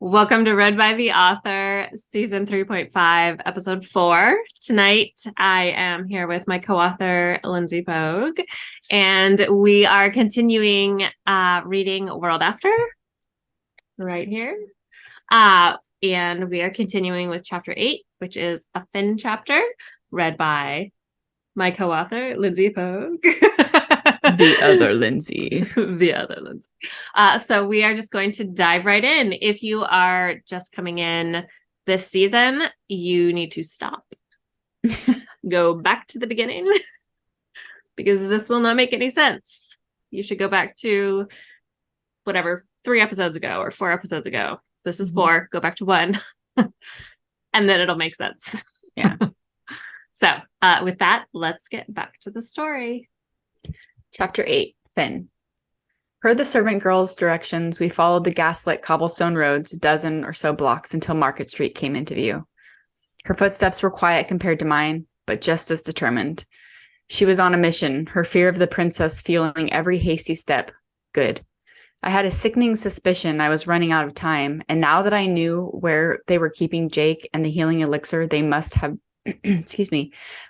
Welcome to Read by the Author, Season 3.5, Episode 4. Tonight, I am here with my co-author, Lindsey Pogue, and we are continuing reading World After, right here. And we are continuing with Chapter 8, which is a Finn chapter, read by my co-author, Lindsey Pogue. The other Lindsey. The other Lindsey. So we are just going to dive right in. If you are just coming in this season, you need to stop. Go back to the beginning because this will not make any sense. You should go back to whatever 3 episodes ago or 4 episodes ago. This is 4. Go back to 1. And then it'll make sense. Yeah. So with that, let's get back to the story. Chapter 8, Finn. Per the servant girl's directions, we followed the gaslit cobblestone roads a dozen or so blocks until Market Street came into view. Her footsteps were quiet compared to mine, but just as determined. She was on a mission, her fear of the princess fueling every hasty step. Good. I had a sickening suspicion I was running out of time, and now that I knew where they were keeping Jake and the healing elixir they must have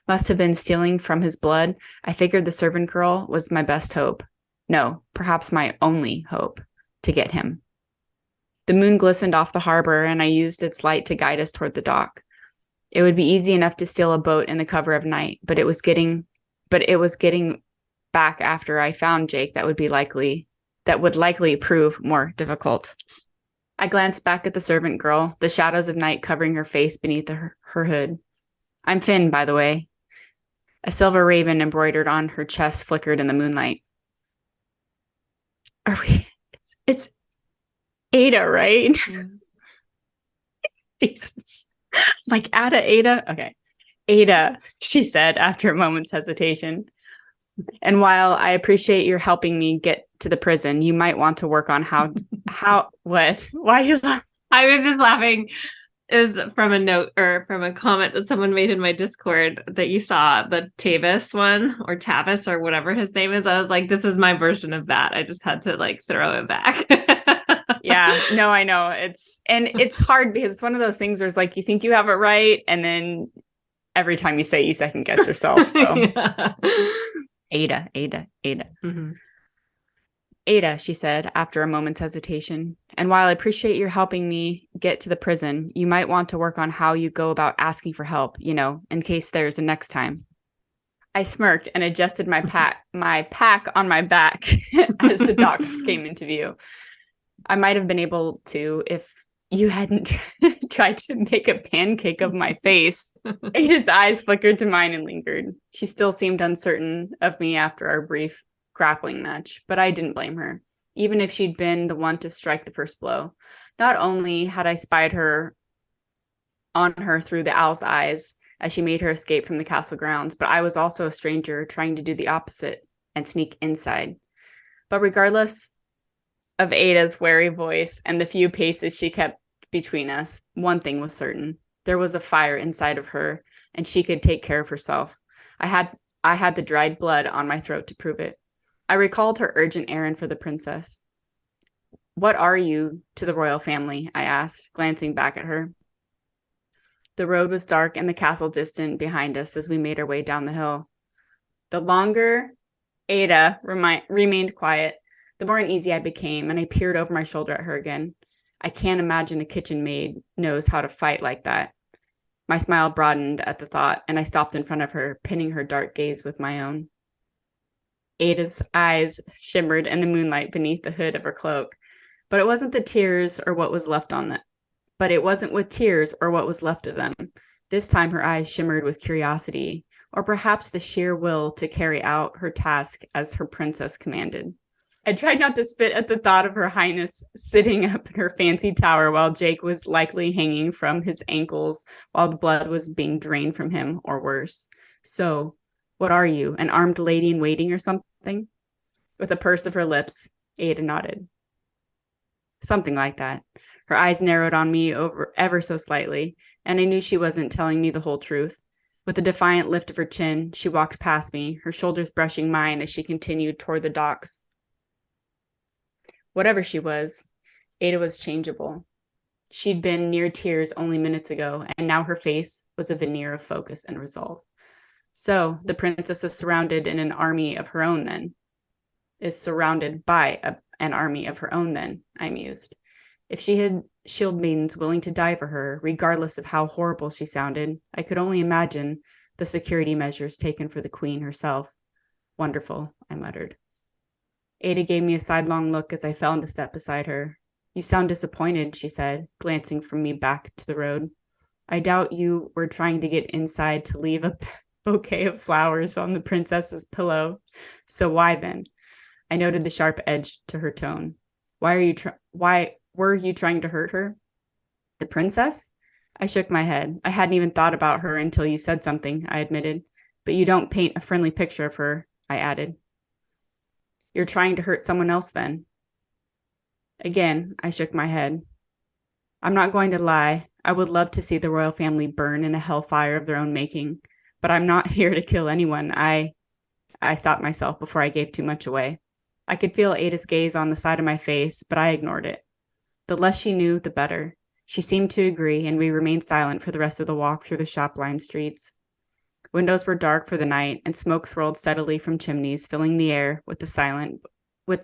must have been stealing from his blood, I figured the servant girl was my best hope. No, perhaps my only hope to get him. The moon glistened off the harbor, and I used its light to guide us toward the dock. It would be easy enough to steal a boat in the cover of night, but it was getting back after I found Jake that would likely prove more difficult. I glanced back at the servant girl, the shadows of night covering her face beneath her hood. I'm Finn, by the way. A silver raven embroidered on her chest flickered in the moonlight. It's Ada, right? Jesus. Like Ada? Okay. Ada, she said after a moment's hesitation. And while I appreciate your helping me get to the prison, you might want to work on what? Why are you laughing? I was just laughing. Is from a note or from a comment that someone made in my Discord that you saw the Tavis one or Tavis or whatever his name is. I was like, this is my version of that. I just had to like throw it back. Yeah, no, I know. It's hard because it's one of those things where it's like you think you have it right, and then every time you say it, you second guess yourself. So yeah. Ada. Mm-hmm. Ada, she said, after a moment's hesitation, and while I appreciate your helping me get to the prison, you might want to work on how you go about asking for help, in case there's a next time. I smirked and adjusted my pack on my back as the docks came into view. I might have been able to if you hadn't tried to make a pancake of my face. Ada's eyes flickered to mine and lingered. She still seemed uncertain of me after our brief grappling match, but I didn't blame her, even if she'd been the one to strike the first blow. Not only had I spied on her through the owl's eyes as she made her escape from the castle grounds, but I was also a stranger trying to do the opposite and sneak inside. But regardless of Ada's wary voice and the few paces she kept between us, one thing was certain. There was a fire inside of her, and she could take care of herself. I had the dried blood on my throat to prove it. I recalled her urgent errand for the princess. What are you to the royal family? I asked, glancing back at her. The road was dark and the castle distant behind us as we made our way down the hill. The longer Ada remained quiet, the more uneasy I became, and I peered over my shoulder at her again. I can't imagine a kitchen maid knows how to fight like that. My smile broadened at the thought, and I stopped in front of her, pinning her dark gaze with my own. Ada's eyes shimmered in the moonlight beneath the hood of her cloak, but it wasn't with tears or what was left of them. This time her eyes shimmered with curiosity, or perhaps the sheer will to carry out her task as her princess commanded. I tried not to spit at the thought of her highness sitting up in her fancy tower while Jake was likely hanging from his ankles while the blood was being drained from him, or worse. So, what are you, an armed lady in waiting or something? With a purse of her lips, Ada nodded. Something like that. Her eyes narrowed on me ever so slightly, and I knew she wasn't telling me the whole truth. With a defiant lift of her chin, she walked past me, her shoulders brushing mine as she continued toward the docks. Whatever she was, Ada was changeable. She'd been near tears only minutes ago, and now her face was a veneer of focus and resolve. So the princess is surrounded in an army of her own then. Is surrounded by an army of her own then, I mused. If she had shield maidens willing to die for her, regardless of how horrible she sounded, I could only imagine the security measures taken for the queen herself. Wonderful, I muttered. Ada gave me a sidelong look as I fell into step beside her. You sound disappointed, she said, glancing from me back to the road. I doubt you were trying to get inside to leave a bouquet of flowers on the princess's pillow. So why then? I noted the sharp edge to her tone. Why were you trying to hurt her? The princess? I shook my head. I hadn't even thought about her until you said something, I admitted. But you don't paint a friendly picture of her, I added. You're trying to hurt someone else then. Again, I shook my head. I'm not going to lie. I would love to see the royal family burn in a hellfire of their own making, but I'm not here to kill anyone. I stopped myself before I gave too much away. I could feel Ada's gaze on the side of my face, but I ignored it. The less she knew, the better. She seemed to agree, and we remained silent for the rest of the walk through the shop-lined streets. Windows were dark for the night, and smoke swirled steadily from chimneys, filling the air with the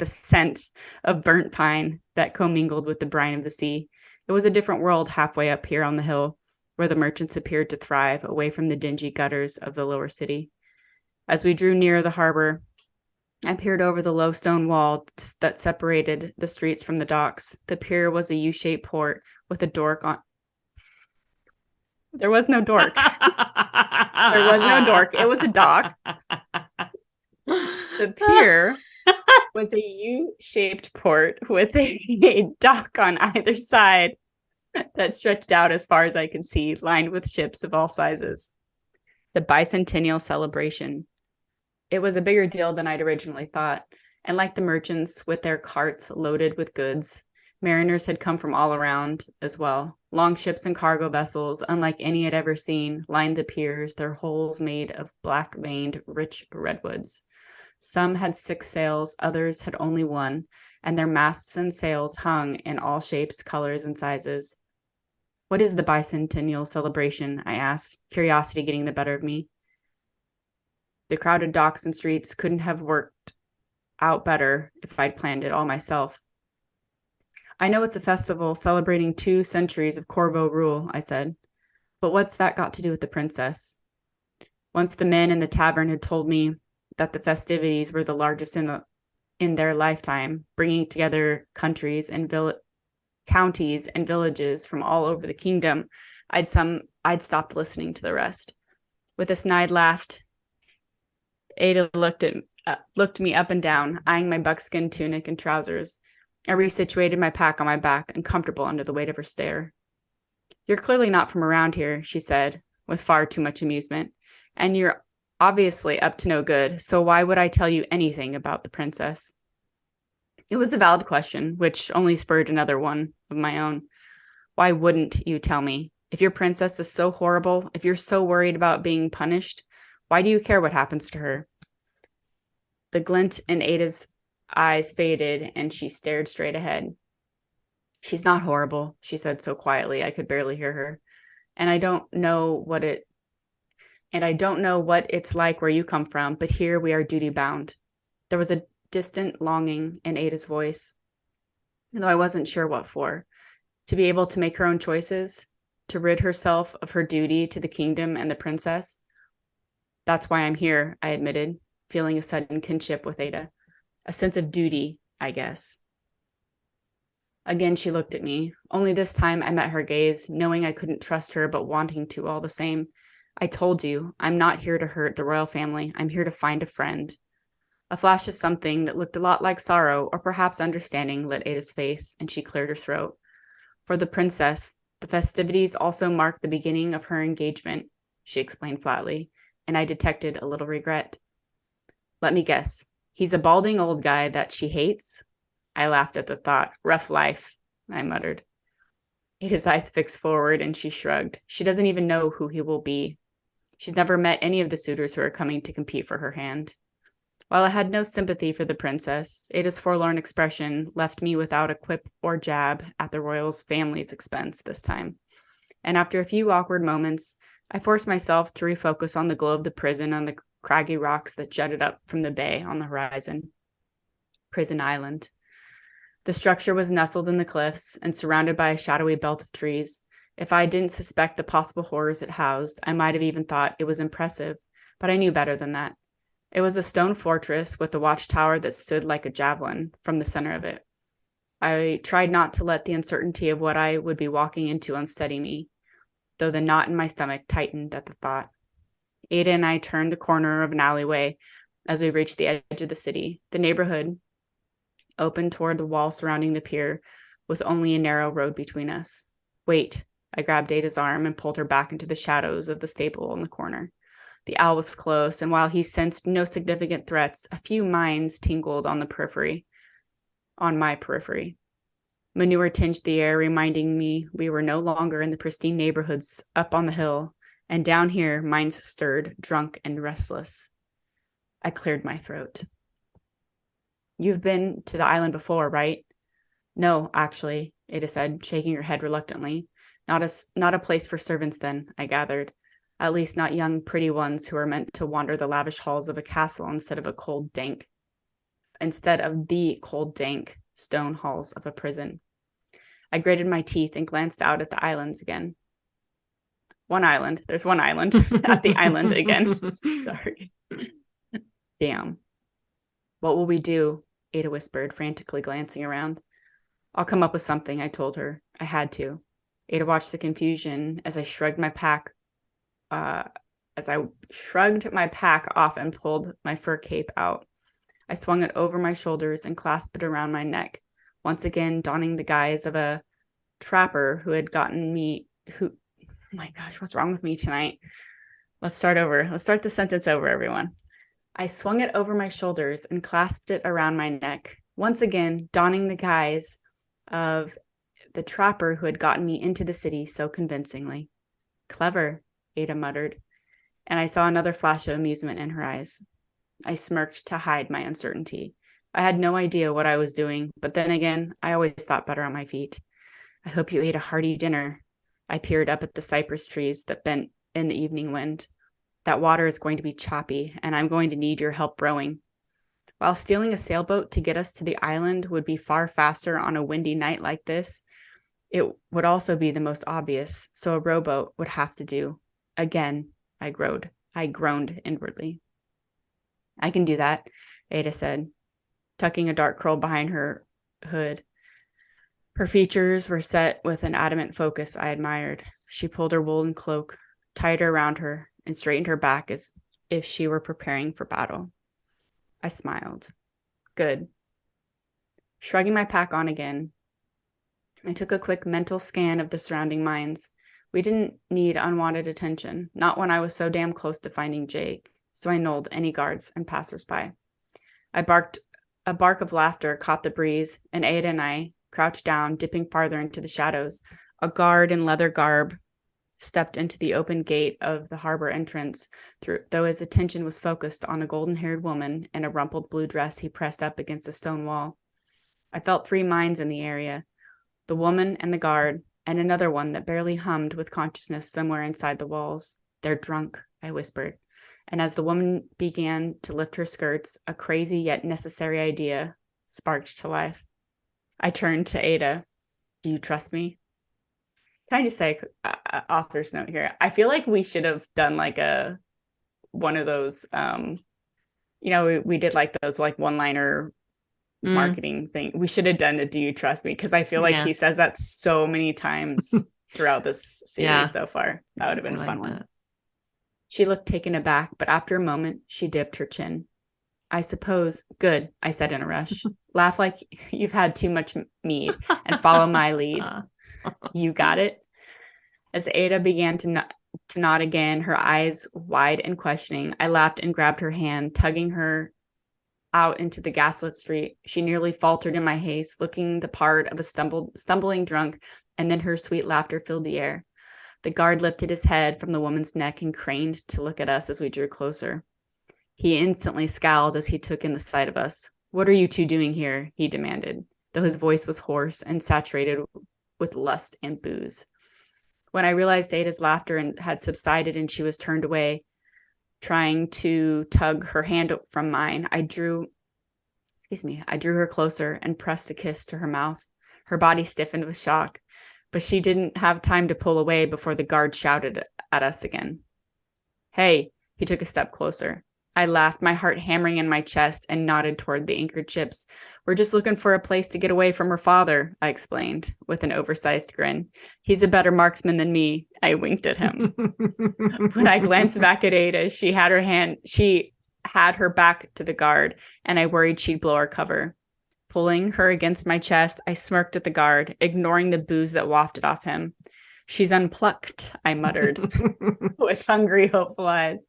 scent of burnt pine that commingled with the brine of the sea. It was a different world halfway up here on the hill, where the merchants appeared to thrive, away from the dingy gutters of the lower city. As we drew near the harbor, I peered over the low stone wall that separated the streets from the docks. The pier was a U-shaped port with a dork on. There was no dork. There was no dork. It was a dock. The pier was a U-shaped port with a dock on either side that stretched out as far as I could see, lined with ships of all sizes. The bicentennial celebration. It was a bigger deal than I'd originally thought, and like the merchants with their carts loaded with goods, mariners had come from all around as well. Long ships and cargo vessels, unlike any I'd ever seen, lined the piers, their hulls made of black-veined, rich redwoods. Some had 6 sails, others had only 1, and their masts and sails hung in all shapes, colors, and sizes. What is the bicentennial celebration? I asked, curiosity getting the better of me. The crowded docks and streets couldn't have worked out better if I'd planned it all myself. I know it's a festival celebrating 2 centuries of Corvo rule, I said. But what's that got to do with the princess? Once the men in the tavern had told me that the festivities were the largest in their lifetime, bringing together counties and villages from all over the kingdom, I'd stopped listening to the rest. With a snide laugh, Ada looked me up and down, eyeing my buckskin tunic and trousers. I resituated my pack on my back, uncomfortable under the weight of her stare. You're clearly not from around here, she said, with far too much amusement, and you're obviously up to no good, so why would I tell you anything about the princess? It was a valid question, which only spurred another one of my own. Why wouldn't you tell me? If your princess is so horrible, if you're so worried about being punished, why do you care what happens to her? The glint in Ada's eyes faded, and she stared straight ahead. She's not horrible, she said so quietly I could barely hear her. And I don't know what it's like where you come from, but here we are duty bound. There was a distant longing in Ada's voice, though I wasn't sure what for. To be able to make her own choices, to rid herself of her duty to the kingdom and the princess. That's why I'm here, I admitted, feeling a sudden kinship with Ada. A sense of duty, I guess. Again, she looked at me. Only this time I met her gaze, knowing I couldn't trust her, but wanting to all the same. I told you, I'm not here to hurt the royal family. I'm here to find a friend. A flash of something that looked a lot like sorrow, or perhaps understanding, lit Ada's face, and she cleared her throat. For the princess, the festivities also marked the beginning of her engagement, she explained flatly, and I detected a little regret. Let me guess. He's a balding old guy that she hates? I laughed at the thought. Rough life, I muttered. Ada's eyes fixed forward, and she shrugged. She doesn't even know who he will be. She's never met any of the suitors who are coming to compete for her hand. While I had no sympathy for the princess, Ada's forlorn expression left me without a quip or jab at the royal's family's expense this time. And after a few awkward moments, I forced myself to refocus on the glow of the prison on the craggy rocks that jutted up from the bay on the horizon. Prison Island. The structure was nestled in the cliffs and surrounded by a shadowy belt of trees. If I didn't suspect the possible horrors it housed, I might have even thought it was impressive, but I knew better than that. It was a stone fortress with a watchtower that stood like a javelin from the center of it. I tried not to let the uncertainty of what I would be walking into unsteady me, though the knot in my stomach tightened at the thought. Ada and I turned the corner of an alleyway as we reached the edge of the city. The neighborhood opened toward the wall surrounding the pier, with only a narrow road between us. Wait, I grabbed Ada's arm and pulled her back into the shadows of the stable in the corner. The owl was close, and while he sensed no significant threats, a few mines tingled on my periphery. Manure tinged the air, reminding me we were no longer in the pristine neighborhoods up on the hill, and down here, minds stirred, drunk and restless. I cleared my throat. You've been to the island before, right? No, actually, Ada said, shaking her head reluctantly. Not a place for servants then, I gathered. At least not young, pretty ones who are meant to wander the lavish halls of a castle instead of the cold, dank stone halls of a prison. I grated my teeth and glanced out at the islands again. There's one island at the island again. Sorry. Damn. What will we do? Ada whispered, frantically glancing around. I'll come up with something, I told her. I had to. Ada watched the confusion as I shrugged my pack off and pulled my fur cape out. I swung it over my shoulders and clasped it around my neck, once again donning the guise of a trapper who had gotten me oh my gosh, what's wrong with me tonight? Let's start over. Let's start the sentence over, everyone. I swung it over my shoulders and clasped it around my neck, once again donning the guise of the trapper who had gotten me into the city so convincingly. Clever, Ada muttered, and I saw another flash of amusement in her eyes. I smirked to hide my uncertainty. I had no idea what I was doing, but then again, I always thought better on my feet. I hope you ate a hearty dinner. I peered up at the cypress trees that bent in the evening wind. That water is going to be choppy, and I'm going to need your help rowing. While stealing a sailboat to get us to the island would be far faster on a windy night like this, it would also be the most obvious, so a rowboat would have to do. Again, I groaned inwardly. I can do that, Ada said, tucking a dark curl behind her hood. Her features were set with an adamant focus I admired. She pulled her woolen cloak tighter around her and straightened her back as if she were preparing for battle. I smiled. Good. Shrugging my pack on again, I took a quick mental scan of the surrounding mines. We didn't need unwanted attention, not when I was so damn close to finding Jake, so I knolled any guards and passersby. A bark of laughter caught the breeze, and Ada and I crouched down, dipping farther into the shadows. A guard in leather garb stepped into the open gate of the harbor entrance, though his attention was focused on a golden-haired woman in a rumpled blue dress he pressed up against a stone wall. I felt 3 minds in the area, the woman and the guard, and another one that barely hummed with consciousness somewhere inside the walls. They're drunk, I whispered, and as the woman began to lift her skirts, a crazy yet necessary idea sparked to life. I turned to Ada. Do you trust me? Can I just say, author's note here? I feel like we should have done like one of those, we did like those like one-liner marketing thing. We should have done a Do You Trust Me? Because I feel like he says that so many times throughout this series so far. That would have been a fun one. She looked taken aback, but after a moment, she dipped her chin. I suppose. Good, I said in a rush. Laugh like you've had too much mead and follow my lead. You got it? As Ada began to nod again, her eyes wide and questioning, I laughed and grabbed her hand, tugging her out into the gaslit street. She nearly faltered in my haste, looking the part of a stumbling drunk, and then her sweet laughter filled the air. The guard lifted his head from the woman's neck and craned to look at us as we drew closer. He instantly scowled as he took in the sight of us. "What are you two doing here?" he demanded, though his voice was hoarse and saturated with lust and booze. When I realized Ada's laughter had subsided and she was turned away, trying to tug her hand from mine, I drew her closer and pressed a kiss to her mouth. Her body stiffened with shock, but she didn't have time to pull away before the guard shouted at us again. "Hey," he took a step closer. I laughed, my heart hammering in my chest, and nodded toward the anchored ships. "We're just looking for a place to get away from her father," I explained, with an oversized grin. "He's a better marksman than me." I winked at him. When I glanced back at Ada, she had her back to the guard, and I worried she'd blow our cover. Pulling her against my chest, I smirked at the guard, ignoring the booze that wafted off him. "She's unplucked," I muttered, with hungry, hopeful eyes.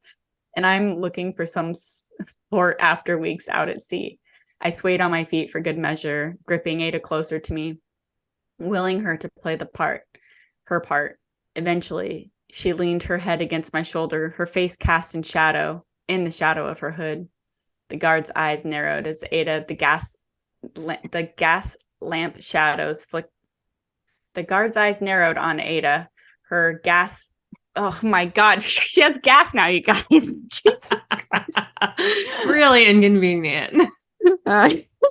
And I'm looking for some sport after weeks out at sea. I swayed on my feet for good measure, gripping Ada closer to me, willing her to play her part. Eventually, she leaned her head against my shoulder, her face cast in the shadow of her hood. The guard's eyes narrowed as Ada, the gas lamp shadows flicked. The guard's eyes narrowed on Ada, her gas. Oh my God, she has gas now, you guys. Jesus Christ. Really inconvenient.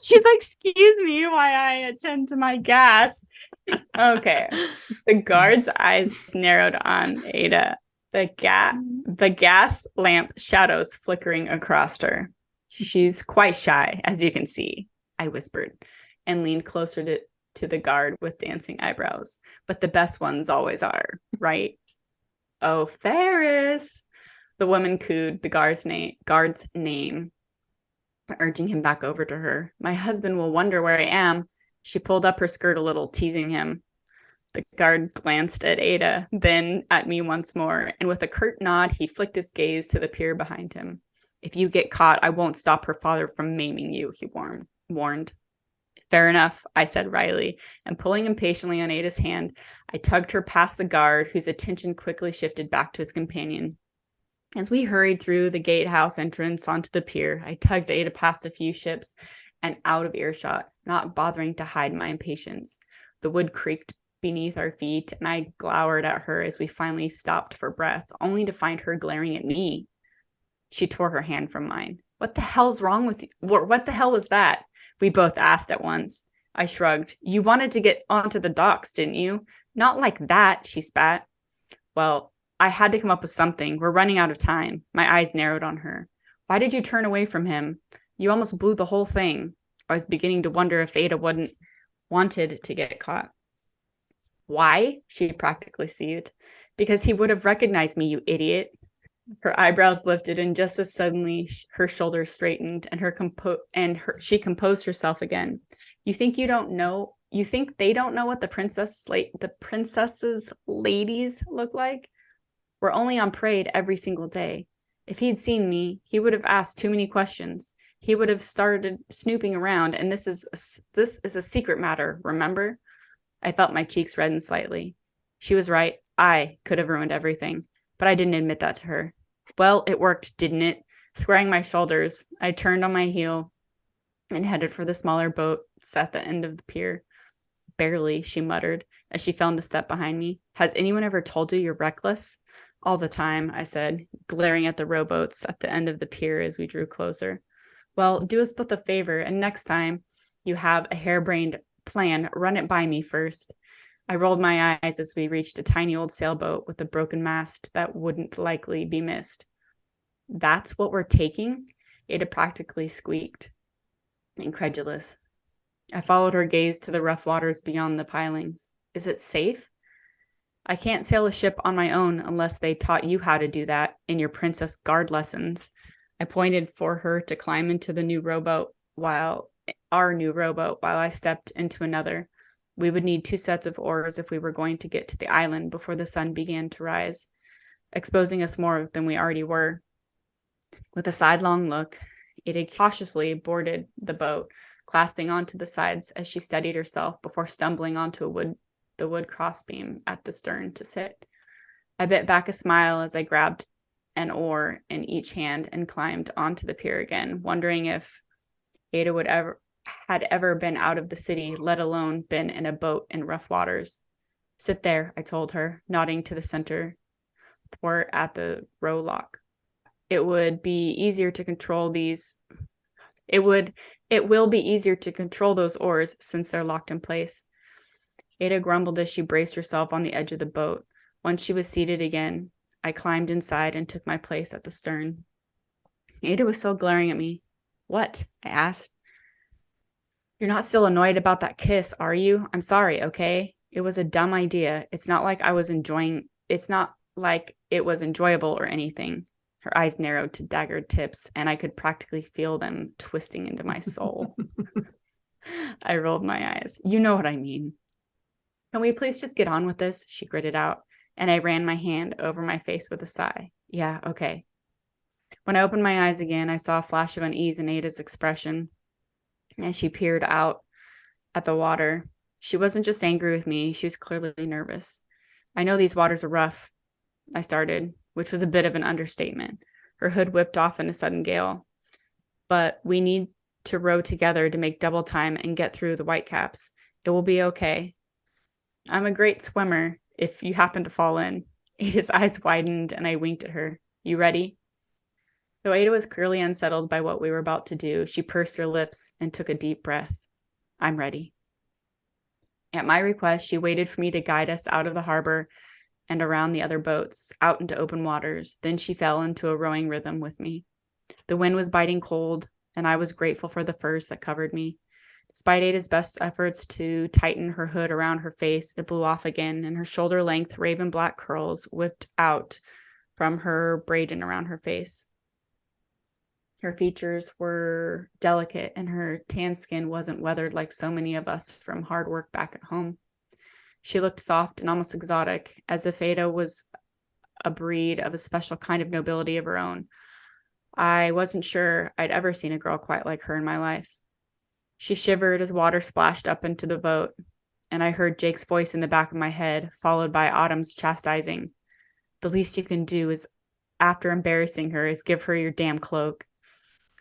She's like, "Excuse me while I attend to my gas." Okay. The guard's eyes narrowed on Ada, the gas lamp shadows flickering across her. "She's quite shy, as you can see," I whispered, and leaned closer to the guard with dancing eyebrows. "But the best ones always are, right?" "Oh, Ferris," the woman cooed the guard's name, urging him back over to her. "My husband will wonder where I am." She pulled up her skirt a little, teasing him. The guard glanced at Ada, then at me once more, and with a curt nod, he flicked his gaze to the pier behind him. "If you get caught, I won't stop her father from maiming you," he warned. "Fair enough," I said wryly, and pulling impatiently on Ada's hand, I tugged her past the guard, whose attention quickly shifted back to his companion. As we hurried through the gatehouse entrance onto the pier, I tugged Ada past a few ships and out of earshot, not bothering to hide my impatience. The wood creaked beneath our feet, and I glowered at her as we finally stopped for breath, only to find her glaring at me. She tore her hand from mine. "What the hell's wrong with you? What the hell was that?" we both asked at once. I shrugged. "You wanted to get onto the docks, didn't you?" "Not like that," she spat. "Well, I had to come up with something. We're running out of time." My eyes narrowed on her. "Why did you turn away from him? You almost blew the whole thing." I was beginning to wonder if Ada wanted to get caught. "Why?" she practically seethed. "Because he would have recognized me, you idiot." Her eyebrows lifted, and just as suddenly her shoulders straightened, and she composed herself again. You think they don't know what the princess's ladies look like? We're only on parade every single day. If he'd seen me, he would have asked too many questions. He would have started snooping around, and this is a secret matter, remember?" I felt my cheeks redden slightly. She was right. I could have ruined everything, but I didn't admit that to her. "Well, it worked, didn't it?" Squaring my shoulders, I turned on my heel and headed for the smaller boats at the end of the pier. "Barely," she muttered as she fell into step behind me. "Has anyone ever told you you're reckless?" "All the time," I said, glaring at the rowboats at the end of the pier as we drew closer. "Well, do us both a favor, and next time you have a harebrained plan, run it by me first." I rolled my eyes as we reached a tiny old sailboat with a broken mast that wouldn't likely be missed. "That's what we're taking?" Ada practically squeaked, incredulous. I followed her gaze to the rough waters beyond the pilings. "Is it safe?" "I can't sail a ship on my own unless they taught you how to do that in your princess guard lessons." I pointed for her to climb into our new rowboat while I stepped into another. We would need 2 sets of oars if we were going to get to the island before the sun began to rise, exposing us more than we already were. With a sidelong look, Ada cautiously boarded the boat, clasping onto the sides as she steadied herself before stumbling onto the wood crossbeam at the stern to sit. I bit back a smile as I grabbed an oar in each hand and climbed onto the pier again, wondering if Ada had ever been out of the city, let alone been in a boat in rough waters. Sit there, I told her, nodding to the center port at the rowlock. It will be easier to control those oars since they're locked in place. Ada grumbled as she braced herself on the edge of the boat. Once she was seated again, I climbed inside and took my place at the stern. Ada was still glaring at me. What? I asked. You're not still annoyed about that kiss, are you? I'm sorry, okay? It was a dumb idea. It's not like it was enjoyable or anything. Her eyes narrowed to dagger tips, and I could practically feel them twisting into my soul. I rolled my eyes. You know what I mean. Can we please just get on with this? She gritted out, and I ran my hand over my face with a sigh. Yeah, okay. When I opened my eyes again, I saw a flash of unease in Ada's expression as she peered out at the water. She wasn't just angry with me, she was clearly nervous. I know these waters are rough, I started, which was a bit of an understatement. Her hood whipped off in a sudden gale. But we need to row together to make double time and get through the whitecaps. It will be okay. I'm a great swimmer if you happen to fall in. Ada's eyes widened and I winked at her. You ready? Though Ada was clearly unsettled by what we were about to do, she pursed her lips and took a deep breath. I'm ready. At my request, she waited for me to guide us out of the harbor and around the other boats, out into open waters. Then she fell into a rowing rhythm with me. The wind was biting cold, and I was grateful for the furs that covered me. Despite Ada's best efforts to tighten her hood around her face, it blew off again, and her shoulder-length raven black curls whipped out from her braiding around her face. Her features were delicate, and her tan skin wasn't weathered like so many of us from hard work back at home. She looked soft and almost exotic, as if Ada was a breed of a special kind of nobility of her own. I wasn't sure I'd ever seen a girl quite like her in my life. She shivered as water splashed up into the boat, and I heard Jake's voice in the back of my head, followed by Autumn's chastising. The least you can do is, after embarrassing her, is give her your damn cloak.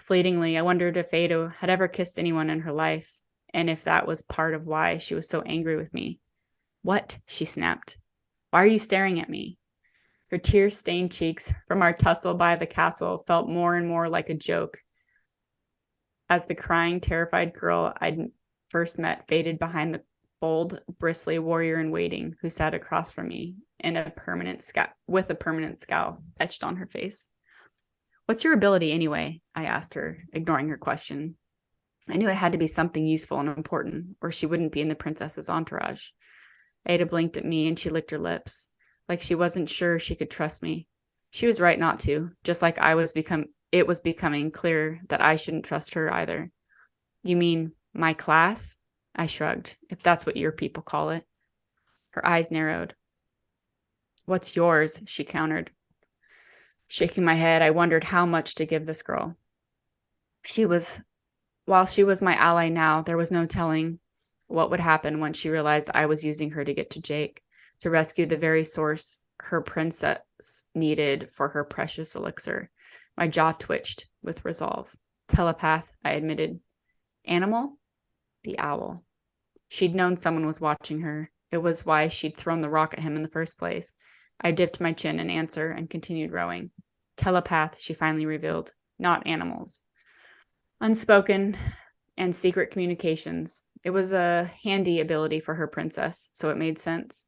Fleetingly, I wondered if Ada had ever kissed anyone in her life, and if that was part of why she was so angry with me. What? She snapped. Why are you staring at me? Her tear-stained cheeks from our tussle by the castle felt more and more like a joke as the crying, terrified girl I'd first met faded behind the bold, bristly warrior in waiting who sat across from me with a permanent scowl etched on her face. What's your ability anyway? I asked her, ignoring her question. I knew it had to be something useful and important, or she wouldn't be in the princess's entourage. Ada blinked at me and she licked her lips, like she wasn't sure she could trust me. She was right not to, just like it was becoming clear that I shouldn't trust her either. You mean my class? I shrugged, if that's what your people call it. Her eyes narrowed. What's yours? She countered. Shaking my head, I wondered how much to give this girl. While she was my ally now, there was no telling what would happen when she realized I was using her to get to Jake, to rescue the very source her princess needed for her precious elixir. My jaw twitched with resolve. Telepath, I admitted. Animal? The owl. She'd known someone was watching her. It was why she'd thrown the rock at him in the first place. I dipped my chin in answer and continued rowing. Telepath, she finally revealed, not animals. Unspoken and secret communications. It was a handy ability for her princess, so it made sense.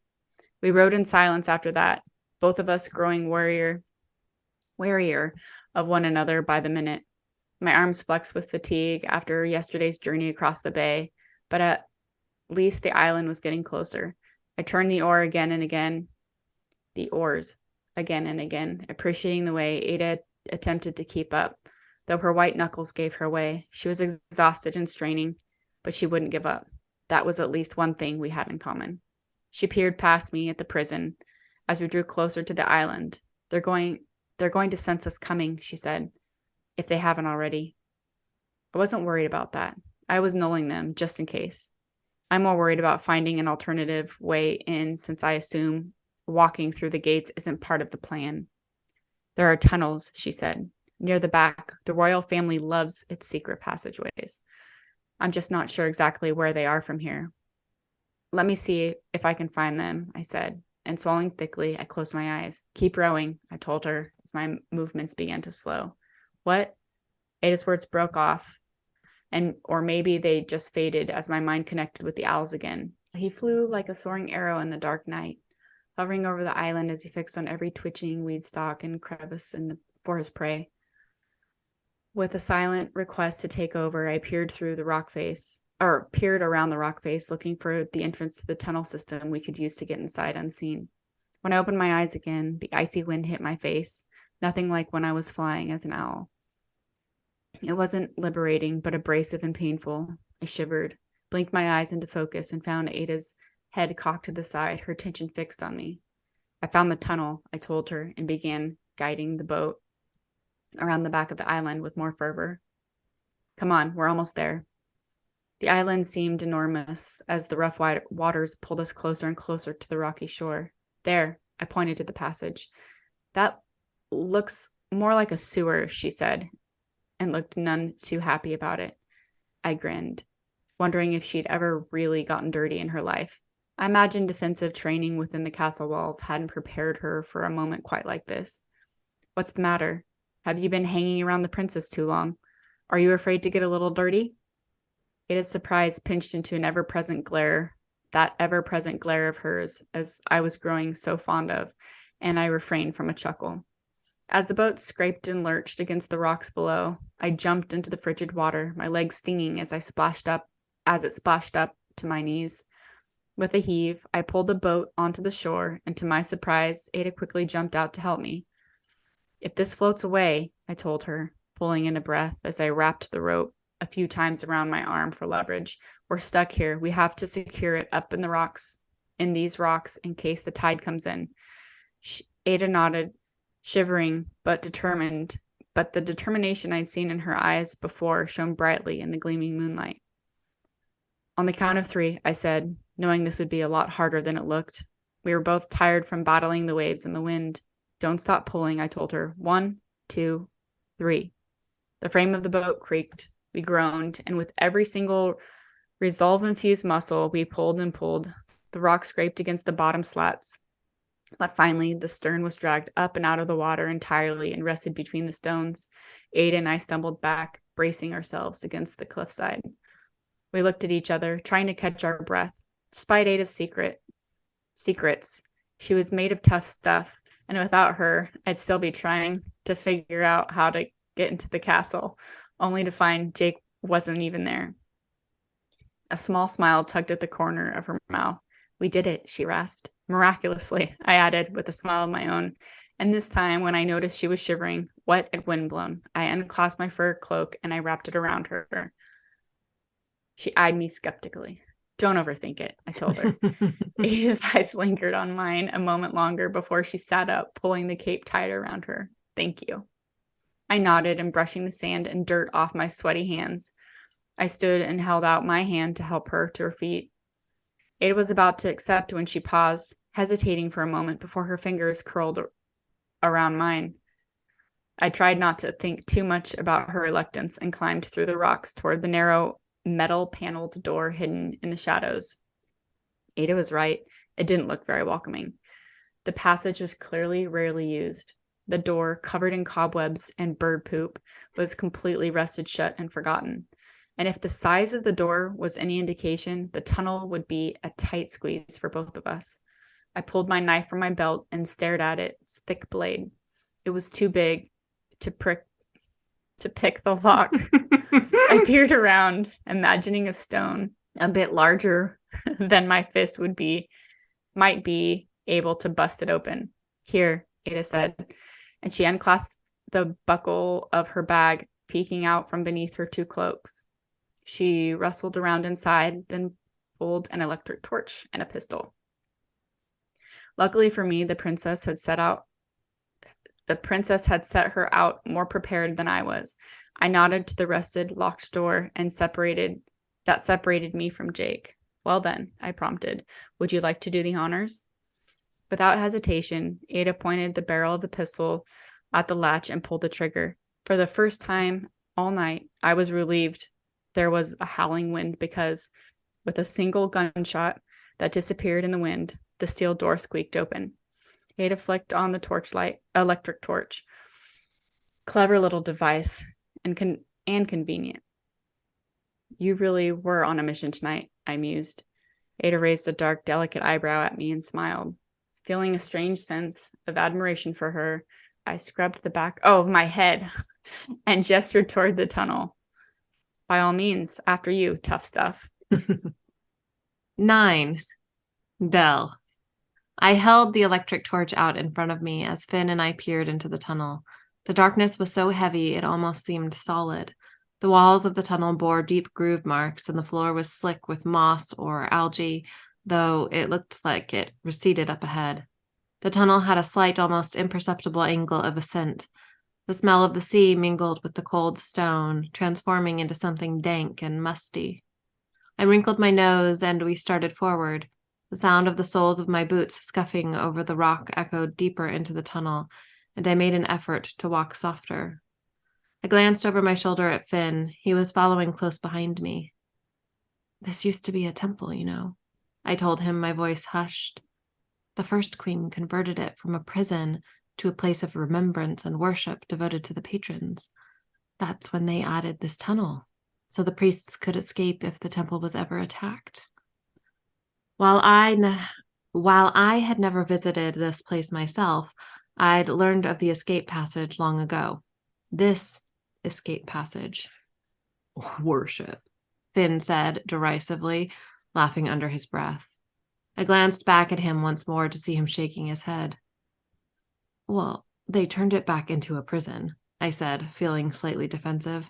We rowed in silence after that, both of us growing warier of one another by the minute. My arms flexed with fatigue after yesterday's journey across the bay, but at least the island was getting closer. I turned the oars again and again, appreciating the way Ada attempted to keep up, though her white knuckles gave her way. She was exhausted and straining, but she wouldn't give up. That was at least one thing we had in common. She peered past me at the prison as we drew closer to the island. They're going to sense us coming, she said, if they haven't already. I wasn't worried about that. I was nulling them just in case. I'm more worried about finding an alternative way in, since I assume walking through the gates isn't part of the plan. There are tunnels, she said, near the back. The royal family loves its secret passageways. I'm just not sure exactly where they are from here. Let me see if I can find them, I said, and swallowing thickly, I closed my eyes. Keep rowing, I told her as my movements began to slow. What? Ada's words broke off, or maybe they just faded as my mind connected with the owls again. He flew like a soaring arrow in the dark night, hovering over the island as he fixed on every twitching weed stalk and crevice for his prey. With a silent request to take over, I peered around the rock face, looking for the entrance to the tunnel system we could use to get inside unseen. When I opened my eyes again, the icy wind hit my face, nothing like when I was flying as an owl. It wasn't liberating, but abrasive and painful. I shivered, blinked my eyes into focus, and found Ada's head cocked to the side, her attention fixed on me. I found the tunnel, I told her, and began guiding the boat around the back of the island with more fervor. Come on, we're almost there. The island seemed enormous as the rough waters pulled us closer and closer to the rocky shore. There, I pointed to the passage. That looks more like a sewer, she said, and looked none too happy about it. I grinned, wondering if she'd ever really gotten dirty in her life. I imagined defensive training within the castle walls hadn't prepared her for a moment quite like this. What's the matter? Have you been hanging around the princess too long? Are you afraid to get a little dirty? Ada's surprise pinched into an ever-present glare, that ever-present glare of hers, as I was growing so fond of, and I refrained from a chuckle. As the boat scraped and lurched against the rocks below, I jumped into the frigid water, my legs stinging as it splashed up to my knees. With a heave, I pulled the boat onto the shore, and to my surprise, Ada quickly jumped out to help me. If this floats away, I told her, pulling in a breath as I wrapped the rope a few times around my arm for leverage. We're stuck here. We have to secure it up in these rocks in case the tide comes in. Ada nodded, shivering but determined, but the determination I'd seen in her eyes before shone brightly in the gleaming moonlight. On the count of 3, I said, knowing this would be a lot harder than it looked. We were both tired from battling the waves and the wind. Don't stop pulling, I told her. 1, 2, 3. The frame of the boat creaked. We groaned, and with every single resolve-infused muscle, we pulled and pulled. The rock scraped against the bottom slats. But finally, the stern was dragged up and out of the water entirely and rested between the stones. Ada and I stumbled back, bracing ourselves against the cliffside. We looked at each other, trying to catch our breath. Despite Ada's secrets, she was made of tough stuff, and without her, I'd still be trying to figure out how to get into the castle, only to find Jake wasn't even there. A small smile tugged at the corner of her mouth. We did it, she rasped. Miraculously, I added with a smile of my own. And this time, when I noticed she was shivering, wet and windblown, I unclasped my fur cloak and I wrapped it around her. She eyed me skeptically. Don't overthink it, I told her. Ada's eyes lingered on mine a moment longer before she sat up, pulling the cape tighter around her. Thank you. I nodded and brushing the sand and dirt off my sweaty hands. I stood and held out my hand to help her to her feet. Ada was about to accept when she paused, hesitating for a moment before her fingers curled around mine. I tried not to think too much about her reluctance and climbed through the rocks toward the narrow metal-paneled door hidden in the shadows. Ada was right. It didn't look very welcoming. The passage was clearly rarely used. The door, covered in cobwebs and bird poop, was completely rusted shut and forgotten. And if the size of the door was any indication, the tunnel would be a tight squeeze for both of us. I pulled my knife from my belt and stared at its thick blade. It was too big to pick the lock. I peered around, imagining a stone a bit larger than my fist might be able to bust it open. Here, Ada said, and she unclasped the buckle of her bag, peeking out from beneath her 2 cloaks. She rustled around inside, then pulled an electric torch and a pistol. Luckily for me, the princess had set her out more prepared than I was. I nodded to the rusted, locked door and separated me from Jake. Well then, I prompted, would you like to do the honors? Without hesitation, Ada pointed the barrel of the pistol at the latch and pulled the trigger. For the first time all night, I was relieved there was a howling wind because with a single gunshot that disappeared in the wind, the steel door squeaked open. Ada flicked on the electric torch. Clever little device and convenient. You really were on a mission tonight, I mused. Ada raised a dark, delicate eyebrow at me and smiled. Feeling a strange sense of admiration for her, I scrubbed the back of my head and gestured toward the tunnel. By all means, after you, tough stuff. 9. Del. I held the electric torch out in front of me as Finn and I peered into the tunnel. The darkness was so heavy it almost seemed solid. The walls of the tunnel bore deep groove marks, and the floor was slick with moss or algae, though it looked like it receded up ahead. The tunnel had a slight, almost imperceptible angle of ascent. The smell of the sea mingled with the cold stone, transforming into something dank and musty. I wrinkled my nose, and we started forward. The sound of the soles of my boots scuffing over the rock echoed deeper into the tunnel, and I made an effort to walk softer. I glanced over my shoulder at Finn. He was following close behind me. This used to be a temple, you know, I told him, my voice hushed. The first queen converted it from a prison to a place of remembrance and worship devoted to the patrons. That's when they added this tunnel, so the priests could escape if the temple was ever attacked. While I had never visited this place myself, I'd learned of the escape passage long ago. This escape passage. Worship, Finn said derisively, laughing under his breath. I glanced back at him once more to see him shaking his head. Well, they turned it back into a prison, I said, feeling slightly defensive.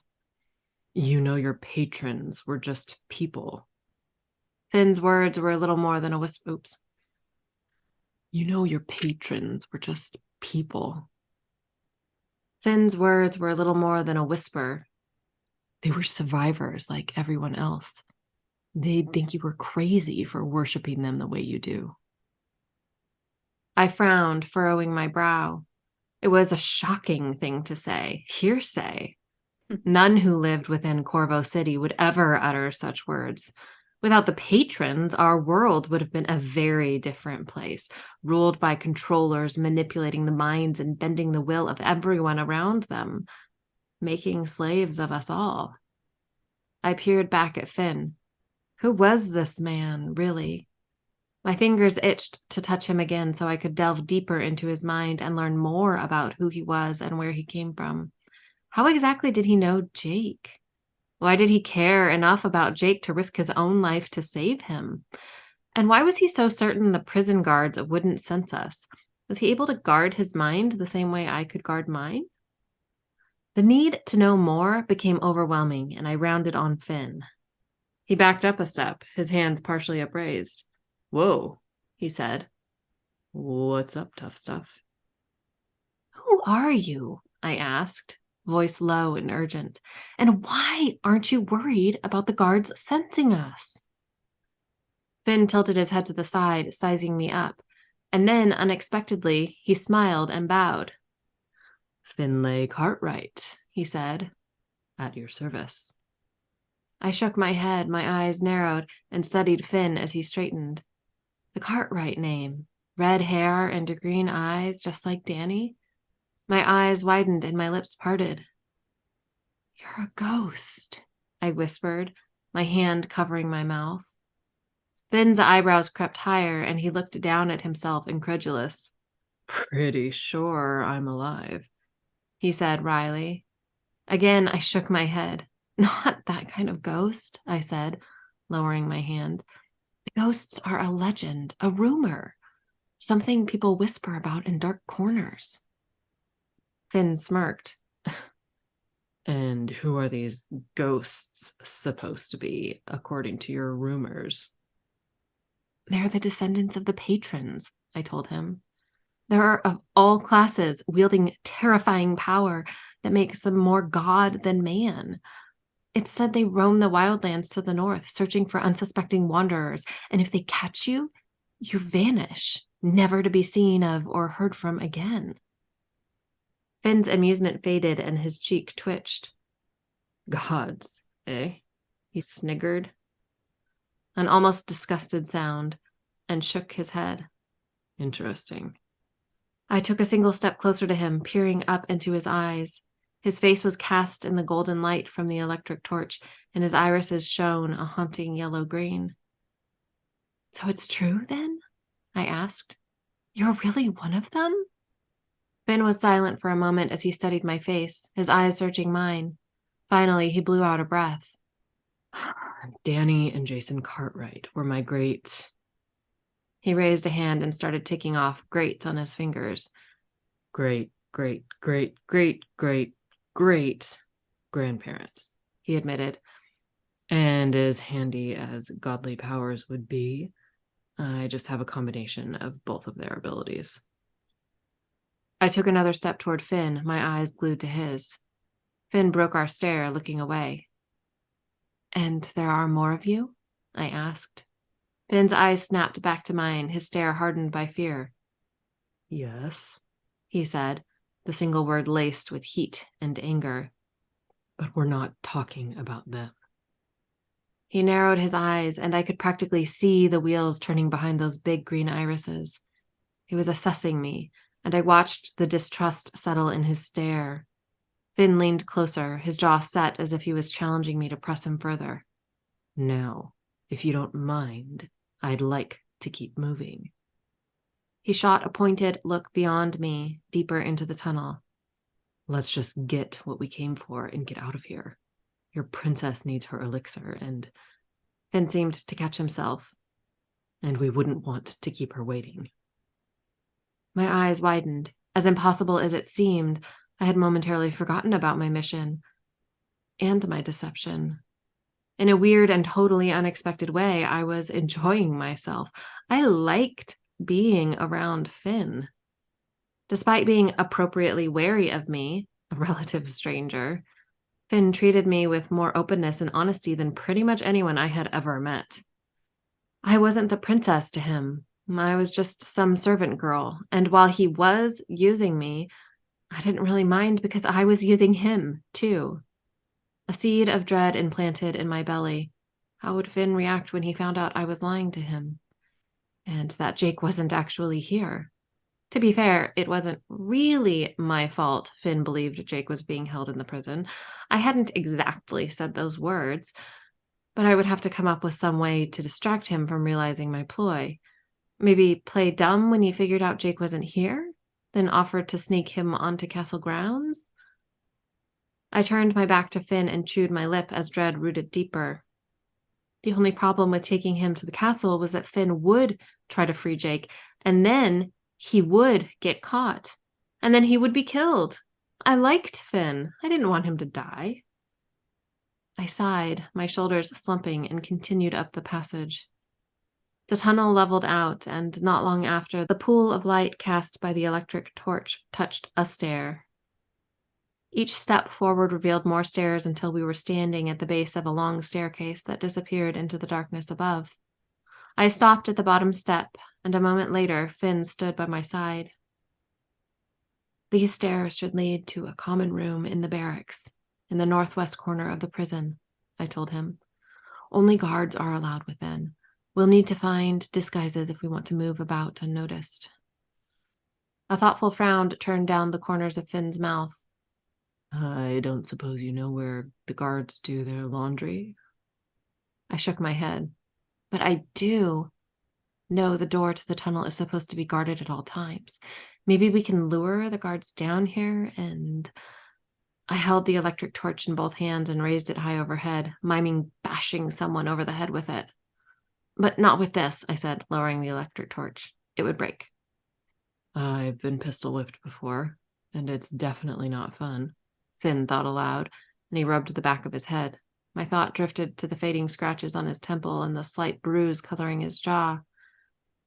You know, your patrons were just people. Finn's words were a little more than a whisper. Oops. You know, your patrons were just people. Finn's words were a little more than a whisper. They were survivors like everyone else. They'd think you were crazy for worshiping them the way you do. I frowned, furrowing my brow. It was a shocking thing to say, hearsay. None who lived within Corvo City would ever utter such words. Without the patrons, our world would have been a very different place, ruled by controllers manipulating the minds and bending the will of everyone around them, making slaves of us all. I peered back at Finn. Who was this man, really? My fingers itched to touch him again so I could delve deeper into his mind and learn more about who he was and where he came from. How exactly did he know Jake? Why did he care enough about Jake to risk his own life to save him? And why was he so certain the prison guards wouldn't sense us? Was he able to guard his mind the same way I could guard mine? The need to know more became overwhelming, and I rounded on Finn. He backed up a step, his hands partially upraised. Whoa, he said. What's up, tough stuff? Who are you? I asked, voice low and urgent. And why aren't you worried about the guards sensing us? Finn tilted his head to the side, sizing me up, and then, unexpectedly, he smiled and bowed. Finlay Cartwright, he said, at your service. I shook my head, my eyes narrowed, and studied Finn as he straightened. The Cartwright name, red hair and green eyes, just like Danny. My eyes widened and my lips parted. You're a ghost, I whispered, my hand covering my mouth. Finn's eyebrows crept higher, and he looked down at himself, incredulous. Pretty sure I'm alive, he said wryly. Again, I shook my head. Not that kind of ghost, I said, lowering my hand. The ghosts are a legend, a rumor, something people whisper about in dark corners. Finn smirked. And who are these ghosts supposed to be, according to your rumors? They're the descendants of the patrons, I told him. They're of all classes, wielding terrifying power that makes them more god than man. It's said they roam the wildlands to the north, searching for unsuspecting wanderers, and if they catch you, you vanish, never to be seen of or heard from again. Finn's amusement faded and his cheek twitched. Gods, eh? He sniggered. An almost disgusted sound, and shook his head. Interesting. I took a single step closer to him, peering up into his eyes. His face was cast in the golden light from the electric torch, and his irises shone a haunting yellow-green. So it's true, then? I asked. You're really one of them? Finn was silent for a moment as he studied my face, his eyes searching mine. Finally, he blew out a breath. Danny and Jason Cartwright were my great... He raised a hand and started ticking off greats on his fingers. Great grandparents, he admitted. And as handy as godly powers would be, I just have a combination of both of their abilities. I took another step toward Finn, my eyes glued to his. Finn broke our stare, looking away. And there are more of you? I asked. Finn's eyes snapped back to mine, his stare hardened by fear. Yes, he said, the single word laced with heat and anger. But we're not talking about them. He narrowed his eyes, and I could practically see the wheels turning behind those big green irises. He was assessing me, and I watched the distrust settle in his stare. Finn leaned closer, his jaw set as if he was challenging me to press him further. Now, if you don't mind, I'd like to keep moving. He shot a pointed look beyond me, deeper into the tunnel. Let's just get what we came for and get out of here. Your princess needs her elixir, and... Finn seemed to catch himself. And we wouldn't want to keep her waiting. My eyes widened. As impossible as it seemed, I had momentarily forgotten about my mission and my deception. In a weird and totally unexpected way, I was enjoying myself. I liked being around Finn. Despite being appropriately wary of me, a relative stranger, Finn treated me with more openness and honesty than pretty much anyone I had ever met. I wasn't the princess to him. I was just some servant girl, and while he was using me, I didn't really mind because I was using him, too. A seed of dread implanted in my belly. How would Finn react when he found out I was lying to him? And that Jake wasn't actually here. To be fair, it wasn't really my fault Finn believed Jake was being held in the prison. I hadn't exactly said those words, but I would have to come up with some way to distract him from realizing my ploy. Maybe play dumb when he figured out Jake wasn't here, then offer to sneak him onto castle grounds? I turned my back to Finn and chewed my lip as dread rooted deeper. The only problem with taking him to the castle was that Finn would try to free Jake, and then he would get caught. And then he would be killed. I liked Finn. I didn't want him to die. I sighed, my shoulders slumping, and continued up the passage. The tunnel leveled out, and not long after, the pool of light cast by the electric torch touched a stair. Each step forward revealed more stairs until we were standing at the base of a long staircase that disappeared into the darkness above. I stopped at the bottom step, and a moment later, Finn stood by my side. These stairs should lead to a common room in the barracks, in the northwest corner of the prison, I told him. Only guards are allowed within. We'll need to find disguises if we want to move about unnoticed. A thoughtful frown turned down the corners of Finn's mouth. I don't suppose you know where the guards do their laundry? I shook my head. But I do know the door to the tunnel is supposed to be guarded at all times. Maybe we can lure the guards down here and... I held the electric torch in both hands and raised it high overhead, miming bashing someone over the head with it. But not with this, I said, lowering the electric torch. It would break. I've been pistol whipped before, and it's definitely not fun. Finn thought aloud, and he rubbed the back of his head. My thought drifted to the fading scratches on his temple and the slight bruise coloring his jaw.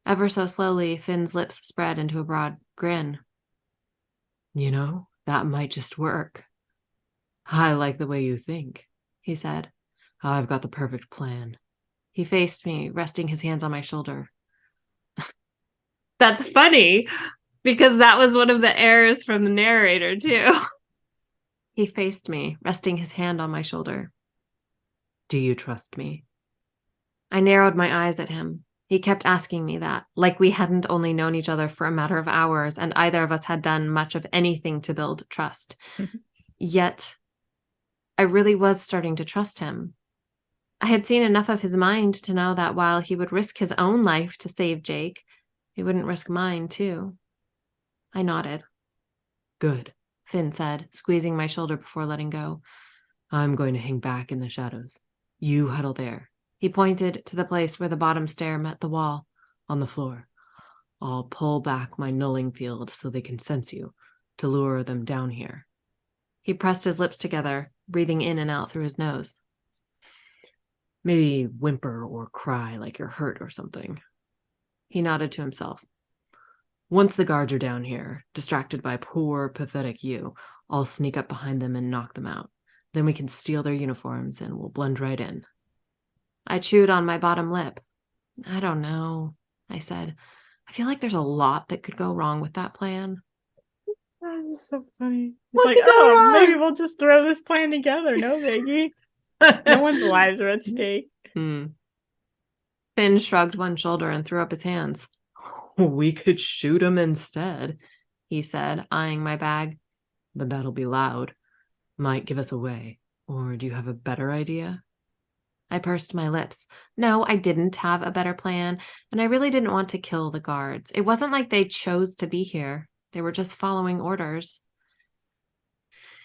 Ever so slowly, Finn's lips spread into a broad grin. You know, that might just work. I like the way you think, he said. I've got the perfect plan. He faced me, resting his hands on my shoulder. That's funny, Because that was one of the errors from the narrator, too. He faced me, resting his hand on my shoulder. Do you trust me? I narrowed my eyes at him. He kept asking me that, like we hadn't only known each other for a matter of hours, and either of us had done much of anything to build trust. Yet, I really was starting to trust him. I had seen enough of his mind to know that while he would risk his own life to save Jake, he wouldn't risk mine, too. I nodded. Good, Finn said, squeezing my shoulder before letting go. I'm going to hang back in the shadows. You huddle there. He pointed to the place where the bottom stair met the wall, on the floor. I'll pull back my nulling field so they can sense you, to lure them down here. He pressed his lips together, breathing in and out through his nose. Maybe whimper or cry like you're hurt or something. He nodded to himself. Once the guards are down here, distracted by poor, pathetic you, I'll sneak up behind them and knock them out. Then we can steal their uniforms and we'll blend right in. I chewed on my bottom lip. I don't know, I said. I feel like there's a lot that could go wrong with that plan. That is so funny. It's like, oh, maybe we'll just throw this plan together. No biggie. No one's lives are at stake. Finn shrugged one shoulder and threw up his hands. We could shoot him instead, he said, eyeing my bag. But that'll be loud. Might give us away. Or do you have a better idea? I pursed my lips. No, I didn't have a better plan, and I really didn't want to kill the guards. It wasn't like they chose to be here. They were just following orders.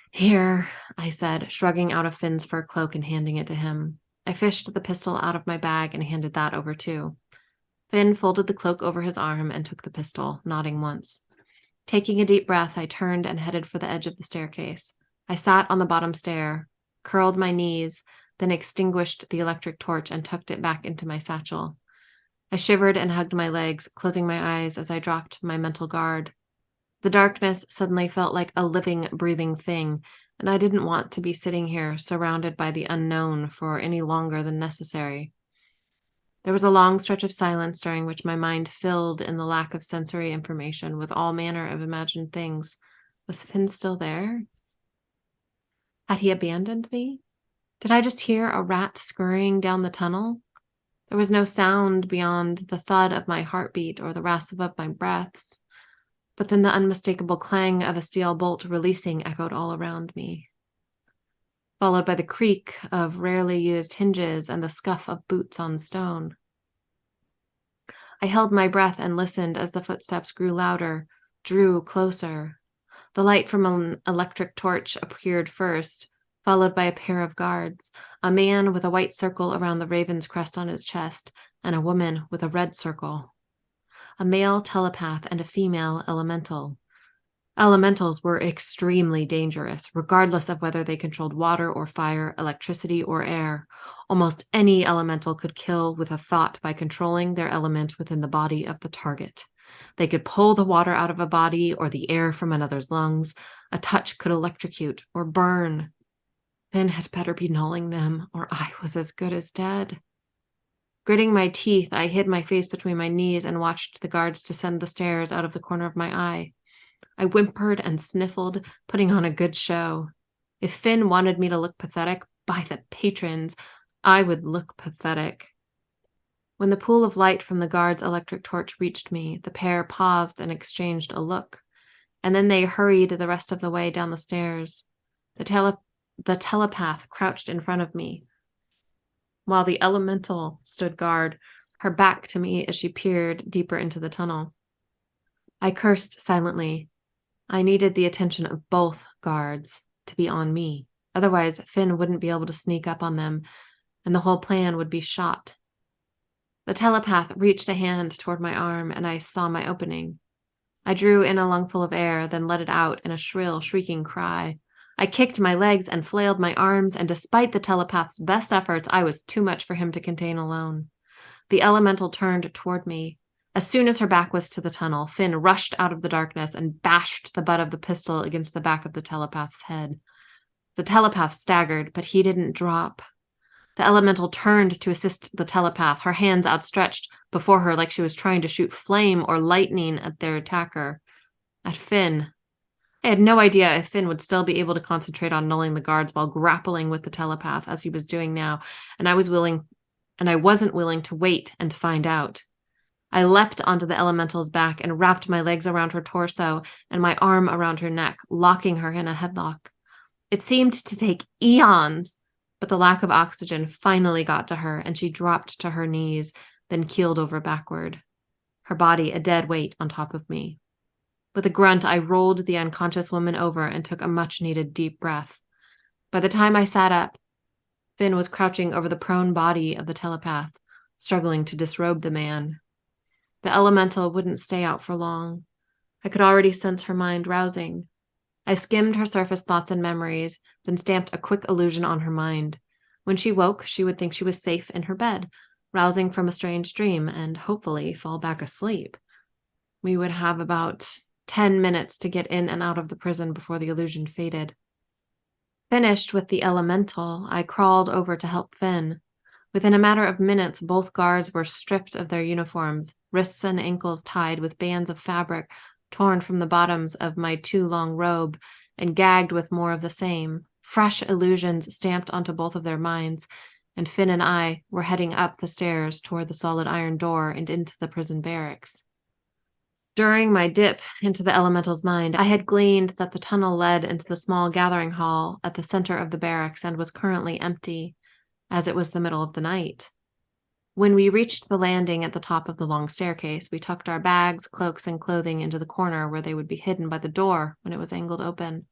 Here, I said, shrugging out of Finn's fur cloak and handing it to him. I fished the pistol out of my bag and handed that over too. Finn folded the cloak over his arm and took the pistol, nodding once. Taking a deep breath, I turned and headed for the edge of the staircase. I sat on the bottom stair, curled my knees, then extinguished the electric torch and tucked it back into my satchel. I shivered and hugged my legs, closing my eyes as I dropped my mental guard. The darkness suddenly felt like a living, breathing thing, and I didn't want to be sitting here, surrounded by the unknown for any longer than necessary. There was a long stretch of silence during which my mind filled in the lack of sensory information with all manner of imagined things. Was Finn still there? Had he abandoned me? Did I just hear a rat scurrying down the tunnel? There was no sound beyond the thud of my heartbeat or the rasp of my breaths. But then the unmistakable clang of a steel bolt releasing echoed all around me, followed by the creak of rarely used hinges and the scuff of boots on stone. I held my breath and listened as the footsteps grew louder, drew closer. The light from an electric torch appeared first, followed by a pair of guards, a man with a white circle around the raven's crest on his chest, and a woman with a red circle. A male telepath and a female elemental. Elementals were extremely dangerous, regardless of whether they controlled water or fire, electricity or air. Almost any elemental could kill with a thought by controlling their element within the body of the target. They could pull the water out of a body or the air from another's lungs. A touch could electrocute or burn. Finn had better be nulling them, or I was as good as dead. Gritting my teeth, I hid my face between my knees and watched the guards descend the stairs out of the corner of my eye. I whimpered and sniffled, putting on a good show. If Finn wanted me to look pathetic, by the patrons, I would look pathetic. When the pool of light from the guard's electric torch reached me, the pair paused and exchanged a look, and then they hurried the rest of the way down the stairs. The telepath crouched in front of me, while the elemental stood guard, her back to me as she peered deeper into the tunnel. I cursed silently. I needed the attention of both guards to be on me. Otherwise, Finn wouldn't be able to sneak up on them, and the whole plan would be shot. The telepath reached a hand toward my arm, and I saw my opening. I drew in a lungful of air, then let it out in a shrill, shrieking cry. I kicked my legs and flailed my arms, and despite the telepath's best efforts, I was too much for him to contain alone. The elemental turned toward me. As soon as her back was to the tunnel, Finn rushed out of the darkness and bashed the butt of the pistol against the back of the telepath's head. The telepath staggered, but he didn't drop. The elemental turned to assist the telepath, her hands outstretched before her like she was trying to shoot flame or lightning at their attacker. At Finn. I had no idea if Finn would still be able to concentrate on nulling the guards while grappling with the telepath as he was doing now, and I wasn't willing to wait and find out. I leapt onto the elemental's back and wrapped my legs around her torso and my arm around her neck, locking her in a headlock. It seemed to take eons, but the lack of oxygen finally got to her and she dropped to her knees, then keeled over backward, her body a dead weight on top of me. With a grunt, I rolled the unconscious woman over and took a much-needed deep breath. By the time I sat up, Finn was crouching over the prone body of the telepath, struggling to disrobe the man. The elemental wouldn't stay out for long. I could already sense her mind rousing. I skimmed her surface thoughts and memories, then stamped a quick illusion on her mind. When she woke, she would think she was safe in her bed, rousing from a strange dream, and hopefully fall back asleep. We would have about 10 minutes to get in and out of the prison before the illusion faded. Finished with the elemental, I crawled over to help Finn. Within a matter of minutes, both guards were stripped of their uniforms, wrists and ankles tied with bands of fabric torn from the bottoms of my too long robe, and gagged with more of the same, fresh illusions stamped onto both of their minds, and Finn and I were heading up the stairs toward the solid iron door and into the prison barracks. During my dip into the elemental's mind, I had gleaned that the tunnel led into the small gathering hall at the center of the barracks and was currently empty, as it was the middle of the night. When we reached the landing at the top of the long staircase, we tucked our bags, cloaks, and clothing into the corner where they would be hidden by the door when it was angled open.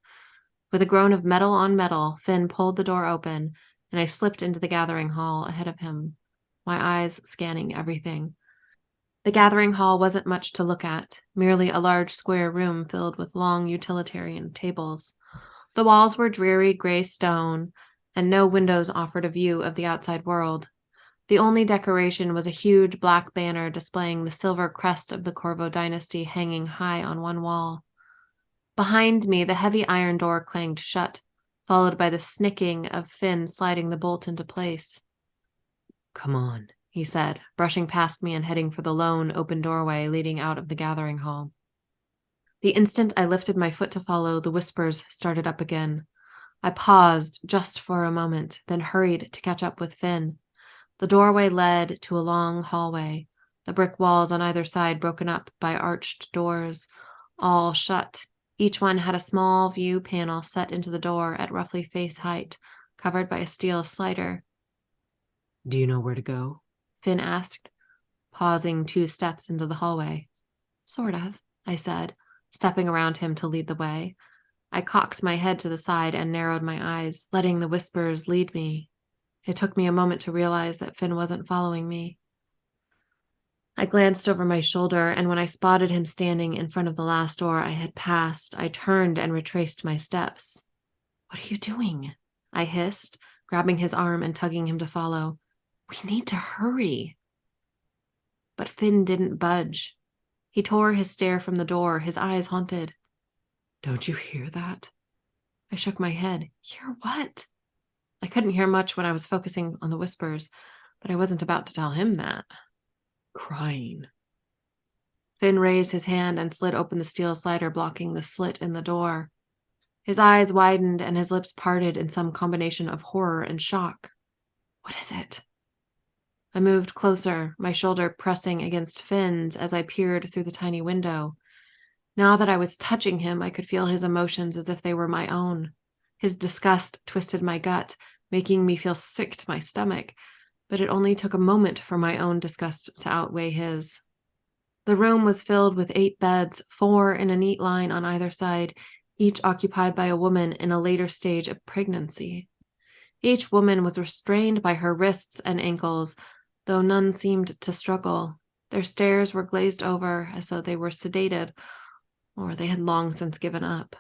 With a groan of metal on metal, Finn pulled the door open, and I slipped into the gathering hall ahead of him, my eyes scanning everything. The gathering hall wasn't much to look at, merely a large square room filled with long utilitarian tables. The walls were dreary gray stone, and no windows offered a view of the outside world. The only decoration was a huge black banner displaying the silver crest of the Corvo dynasty hanging high on one wall. Behind me, the heavy iron door clanged shut, followed by the snicking of Finn sliding the bolt into place. "Come on," he said, brushing past me and heading for the lone, open doorway leading out of the gathering hall. The instant I lifted my foot to follow, the whispers started up again. I paused just for a moment, then hurried to catch up with Finn. The doorway led to a long hallway, the brick walls on either side broken up by arched doors, all shut. Each one had a small view panel set into the door at roughly face height, covered by a steel slider. "Do you know where to go?" Finn asked, pausing 2 steps into the hallway. "Sort of," I said, stepping around him to lead the way. I cocked my head to the side and narrowed my eyes, letting the whispers lead me. It took me a moment to realize that Finn wasn't following me. I glanced over my shoulder, and when I spotted him standing in front of the last door I had passed, I turned and retraced my steps. "What are you doing?" I hissed, grabbing his arm and tugging him to follow. "We need to hurry." But Finn didn't budge. He tore his stare from the door, his eyes haunted. "Don't you hear that?" I shook my head. "Hear what?" I couldn't hear much when I was focusing on the whispers, but I wasn't about to tell him that. "Crying." Finn raised his hand and slid open the steel slider blocking the slit in the door. His eyes widened and his lips parted in some combination of horror and shock. "What is it?" I moved closer, my shoulder pressing against Finn's as I peered through the tiny window. Now that I was touching him, I could feel his emotions as if they were my own. His disgust twisted my gut, making me feel sick to my stomach, but it only took a moment for my own disgust to outweigh his. The room was filled with 8 beds, 4 in a neat line on either side, each occupied by a woman in a later stage of pregnancy. Each woman was restrained by her wrists and ankles, though none seemed to struggle. Their stares were glazed over as though they were sedated, or they had long since given up.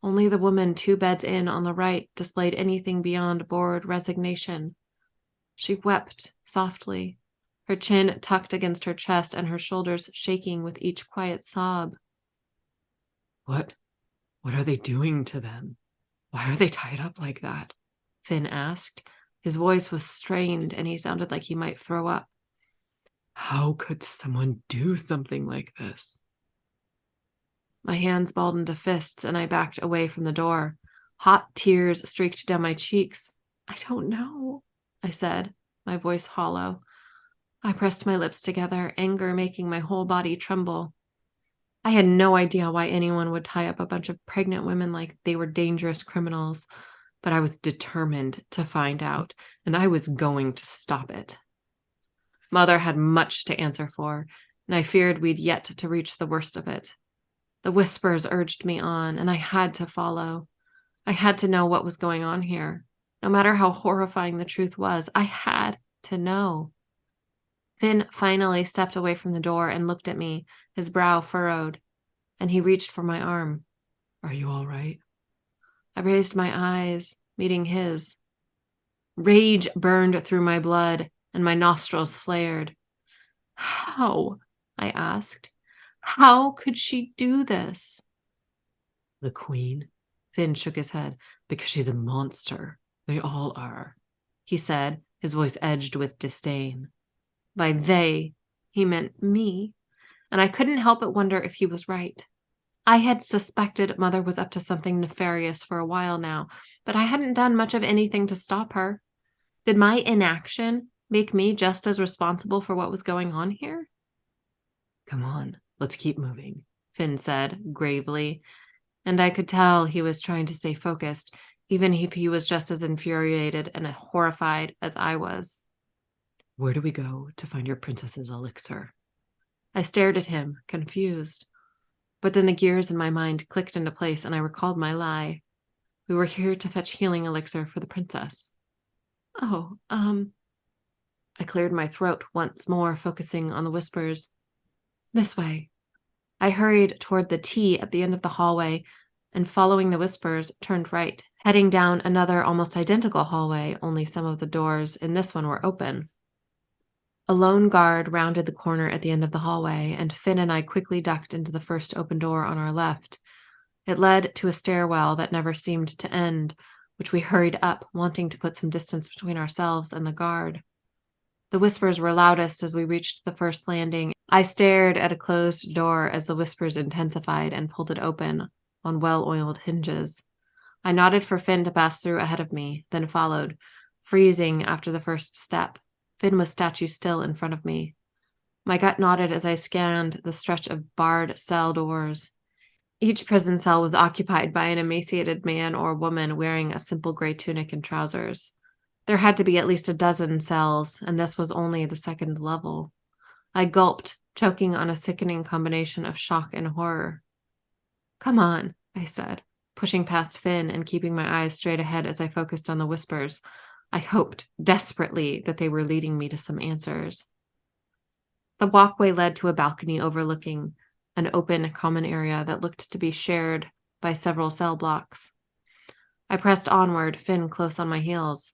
Only the woman 2 beds in on the right displayed anything beyond bored resignation. She wept softly, her chin tucked against her chest and her shoulders shaking with each quiet sob. What are they doing to them? Why are they tied up like that?" Finn asked. His voice was strained and he sounded like he might throw up. "How could someone do something like this?" My hands balled into fists and I backed away from the door. Hot tears streaked down my cheeks. I don't know, I said, my voice hollow. I pressed my lips together, anger making my whole body tremble. I had no idea why anyone would tie up a bunch of pregnant women like they were dangerous criminals, but I was determined to find out, and I was going to stop it. Mother had much to answer for, and I feared we'd yet to reach the worst of it. The whispers urged me on, and I had to follow. I had to know what was going on here. No matter how horrifying the truth was, I had to know. Finn finally stepped away from the door and looked at me, his brow furrowed, and he reached for my arm. Are you all right? I raised my eyes, meeting his. Rage burned through my blood, and my nostrils flared. How? I asked. How could she do this? The Queen? Finn shook his head. Because she's a monster. They all are, he said, his voice edged with disdain. By they, he meant me, and I couldn't help but wonder if he was right. I had suspected Mother was up to something nefarious for a while now, but I hadn't done much of anything to stop her. Did my inaction make me just as responsible for what was going on here? Come on, let's keep moving, Finn said gravely, and I could tell he was trying to stay focused, even if he was just as infuriated and horrified as I was. Where do we go to find your princess's elixir? I stared at him, confused. But then the gears in my mind clicked into place and I recalled my lie. We were here to fetch healing elixir for the princess. Oh, I cleared my throat once more, focusing on the whispers. This way. I hurried toward the T at the end of the hallway and, following the whispers, turned right, heading down another almost identical hallway, only some of the doors in this one were open. A lone guard rounded the corner at the end of the hallway, and Finn and I quickly ducked into the first open door on our left. It led to a stairwell that never seemed to end, which we hurried up, wanting to put some distance between ourselves and the guard. The whispers were loudest as we reached the first landing. I stared at a closed door as the whispers intensified and pulled it open on well-oiled hinges. I nodded for Finn to pass through ahead of me, then followed, freezing after the first step. Finn was statue still in front of me. My gut nodded as I scanned the stretch of barred cell doors. Each prison cell was occupied by an emaciated man or woman wearing a simple gray tunic and trousers. There had to be at least a dozen cells, and this was only the second level. I gulped, choking on a sickening combination of shock and horror. Come on, I said, pushing past Finn and keeping my eyes straight ahead as I focused on the whispers. I hoped desperately that they were leading me to some answers. The walkway led to a balcony overlooking an open common area that looked to be shared by several cell blocks. I pressed onward, Finn close on my heels.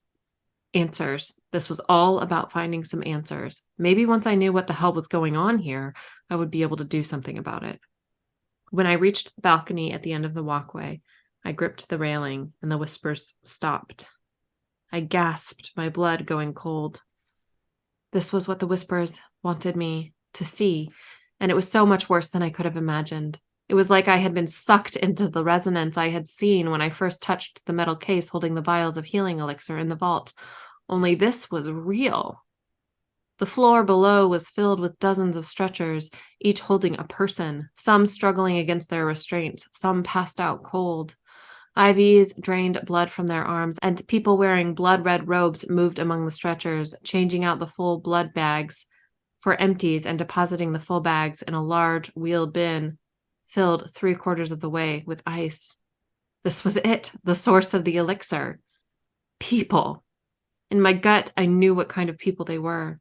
Answers. This was all about finding some answers. Maybe once I knew what the hell was going on here, I would be able to do something about it. When I reached the balcony at the end of the walkway, I gripped the railing and the whispers stopped. I gasped, my blood going cold. This was what the whispers wanted me to see, and it was so much worse than I could have imagined. It was like I had been sucked into the resonance I had seen when I first touched the metal case holding the vials of healing elixir in the vault, only this was real. The floor below was filled with dozens of stretchers, each holding a person, some struggling against their restraints, some passed out cold. IVs drained blood from their arms, and people wearing blood-red robes moved among the stretchers, changing out the full blood bags for empties and depositing the full bags in a large wheeled bin filled 3/4 of the way with ice. This was it, the source of the elixir. People. In my gut, I knew what kind of people they were.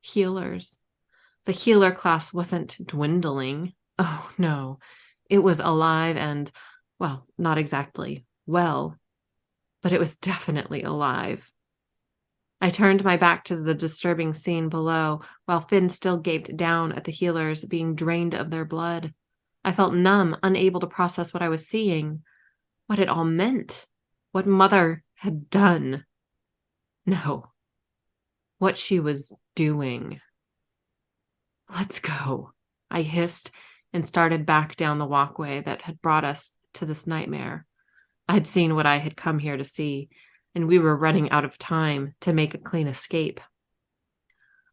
Healers. The healer class wasn't dwindling. Oh, no. It was alive and, well, not exactly well, but it was definitely alive. I turned my back to the disturbing scene below, while Finn still gaped down at the healers being drained of their blood. I felt numb, unable to process what I was seeing, what it all meant, what Mother had done. No, what she was doing. Let's go, I hissed, and started back down the walkway that had brought us to this nightmare. I'd seen what I had come here to see, and we were running out of time to make a clean escape.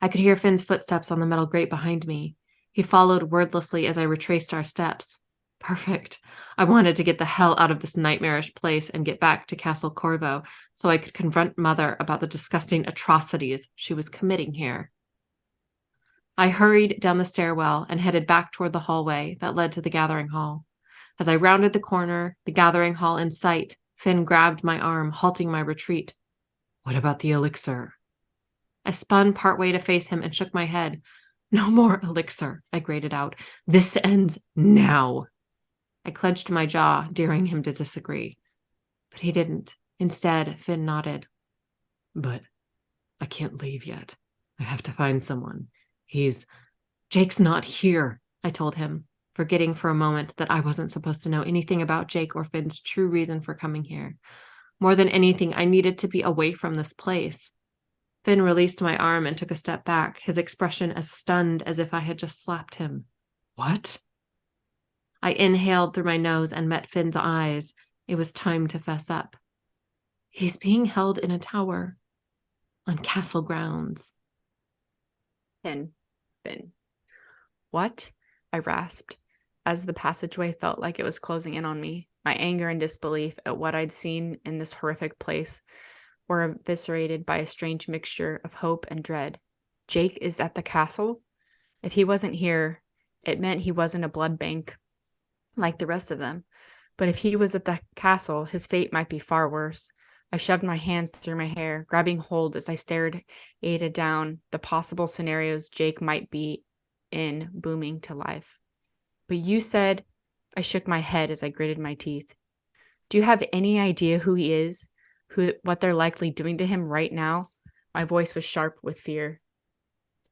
I could hear Finn's footsteps on the metal grate behind me. He followed wordlessly as I retraced our steps. Perfect. I wanted to get the hell out of this nightmarish place and get back to Castle Corvo so I could confront Mother about the disgusting atrocities she was committing here. I hurried down the stairwell and headed back toward the hallway that led to the gathering hall. As I rounded the corner, the gathering hall in sight, Finn grabbed my arm, halting my retreat. What about the elixir? I spun partway to face him and shook my head. No more elixir, I grated out. This ends now. I clenched my jaw, daring him to disagree. But he didn't. Instead, Finn nodded. But I can't leave yet. I have to find someone. Jake's not here, I told him, forgetting for a moment that I wasn't supposed to know anything about Jake or Finn's true reason for coming here. More than anything, I needed to be away from this place. Finn released my arm and took a step back, his expression as stunned as if I had just slapped him. What? I inhaled through my nose and met Finn's eyes. It was time to fess up. He's being held in a tower on castle grounds. Finn. What? I rasped, as the passageway felt like it was closing in on me. My anger and disbelief at what I'd seen in this horrific place were eviscerated by a strange mixture of hope and dread. Jake is at the castle? If he wasn't here, it meant he wasn't a blood bank like the rest of them. But if he was at the castle, his fate might be far worse. I shoved my hands through my hair, grabbing hold as I stared Ada down the possible scenarios Jake might be in, booming to life. But you said... I shook my head as I gritted my teeth. Do you have any idea who he is? What they're likely doing to him right now? My voice was sharp with fear.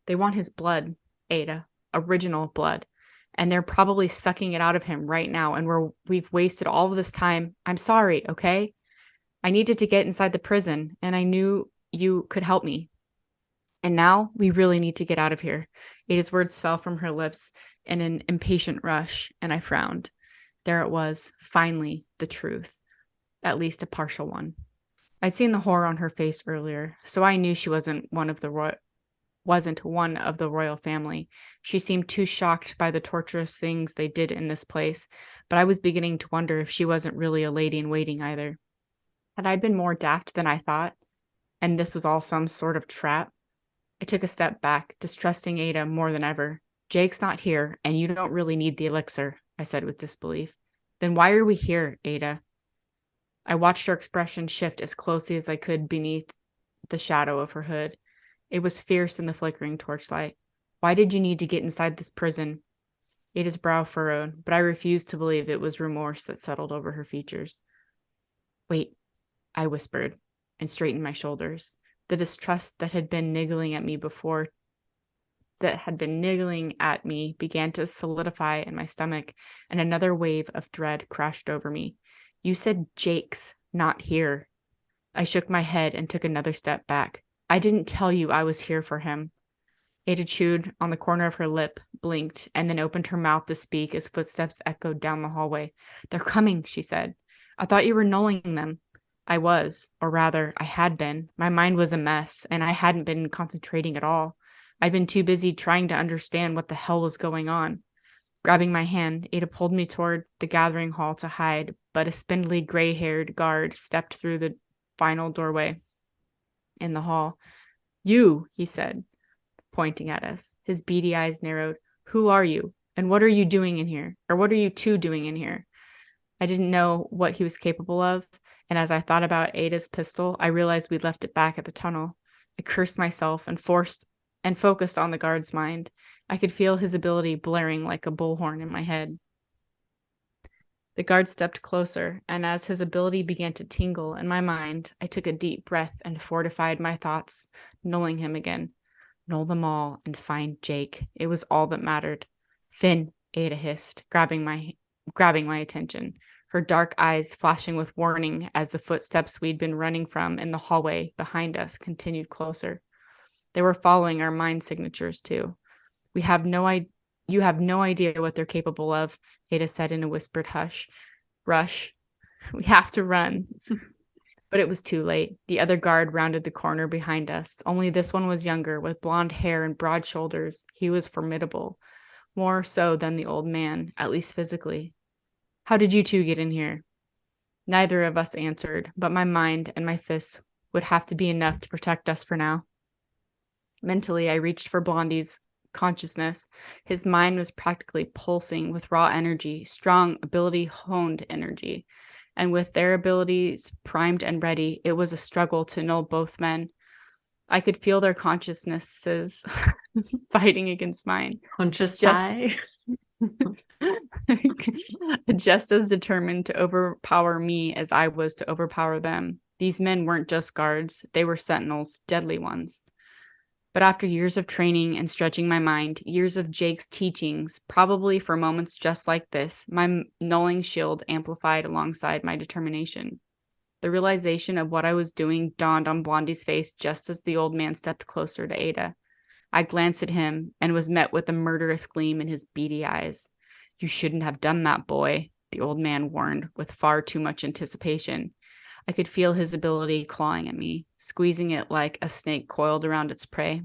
They want his blood, Ada. Original blood. And they're probably sucking it out of him right now, and we've wasted all of this time. I'm sorry, okay? I needed to get inside the prison, and I knew you could help me. And now we really need to get out of here. Ada's words fell from her lips in an impatient rush, and I frowned. There it was, finally, the truth. At least a partial one. I'd seen the horror on her face earlier, so I knew she wasn't one of the royal family. She seemed too shocked by the torturous things they did in this place, but I was beginning to wonder if she wasn't really a lady in waiting either. Had I been more daft than I thought, and this was all some sort of trap? I took a step back, distrusting Ada more than ever. Jake's not here, and you don't really need the elixir, I said with disbelief. Then why are we here, Ada? I watched her expression shift as closely as I could beneath the shadow of her hood. It was fierce in the flickering torchlight. Why did you need to get inside this prison? Ada's brow furrowed, but I refused to believe it was remorse that settled over her features. Wait, I whispered, and straightened my shoulders. The distrust that had been niggling at me began to solidify in my stomach, and another wave of dread crashed over me. You said Jake's not here. I shook my head and took another step back. I didn't tell you I was here for him. Ada chewed on the corner of her lip, blinked, and then opened her mouth to speak as footsteps echoed down the hallway. They're coming, she said. I thought you were nulling them. I was, or rather, I had been. My mind was a mess, and I hadn't been concentrating at all. I'd been too busy trying to understand what the hell was going on. Grabbing my hand, Ada pulled me toward the gathering hall to hide, but a spindly, gray-haired guard stepped through the final doorway in the hall. You, he said, pointing at us. His beady eyes narrowed. Who are you? And what are you doing in here? Or what are you two doing in here? I didn't know what he was capable of, and as I thought about Ada's pistol, I realized we'd left it back at the tunnel. I cursed myself and focused on the guard's mind. I could feel his ability blaring like a bullhorn in my head. The guard stepped closer, and as his ability began to tingle in my mind, I took a deep breath and fortified my thoughts, nulling him again. Null them all and find Jake. It was all that mattered. Finn, Ada hissed, grabbing my attention, her dark eyes flashing with warning as the footsteps we'd been running from in the hallway behind us continued closer. They were following our mind signatures, too. We have no You have no idea what they're capable of, Ada said in a whispered hush. Rush. We have to run. But it was too late. The other guard rounded the corner behind us. Only this one was younger, with blonde hair and broad shoulders. He was formidable. More so than the old man, at least physically. How did you two get in here? Neither of us answered, but my mind and my fists would have to be enough to protect us for now. Mentally, I reached for Blondie's consciousness. His mind was practically pulsing with raw energy, strong ability-honed energy. And with their abilities primed and ready, it was a struggle to know both men. I could feel their consciousnesses fighting against mine. Conscious just as determined to overpower me as I was to overpower them. These men weren't just guards, they were sentinels, deadly ones. But after years of training and stretching my mind, years of Jake's teachings, probably for moments just like this, my nulling shield amplified alongside my determination. The realization of what I was doing dawned on Blondie's face just as the old man stepped closer to Ada. I glanced at him and was met with a murderous gleam in his beady eyes. You shouldn't have done that, boy, the old man warned with far too much anticipation. I could feel his ability clawing at me, squeezing it like a snake coiled around its prey.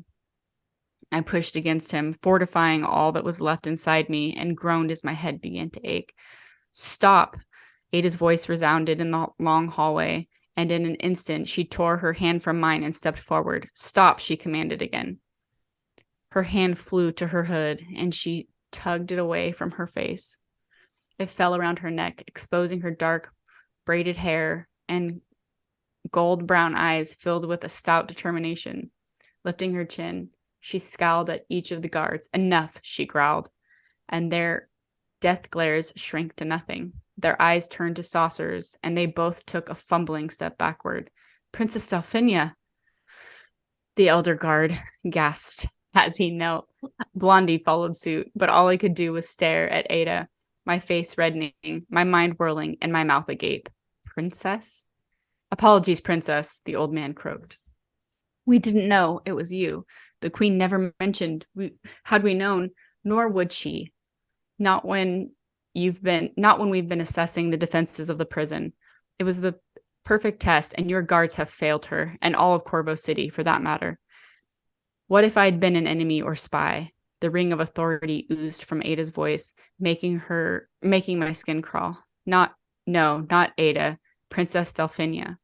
I pushed against him, fortifying all that was left inside me, and groaned as my head began to ache. Stop! Ada's voice resounded in the long hallway, and in an instant she tore her hand from mine and stepped forward. Stop, she commanded again. Her hand flew to her hood, and she tugged it away from her face. It fell around her neck, exposing her dark, braided hair and gold brown eyes filled with a stout determination. Lifting her chin, she scowled at each of the guards. Enough, she growled, and their death glares shrank to nothing. Their eyes turned to saucers, and they both took a fumbling step backward. Princess Delphinia, the elder guard gasped as he knelt. Blondie followed suit, but all I could do was stare at Ada, my face reddening, my mind whirling, and my mouth agape. Princess? Apologies, princess, the old man croaked. We didn't know it was you. The queen never mentioned. Had we known, nor would she. Not when we've been assessing the defenses of the prison. It was the perfect test, and your guards have failed her, and all of Corvo City, for that matter. What if I'd been an enemy or spy? The ring of authority oozed from Ada's voice, making my skin crawl. Not Ada, Princess Delphinia.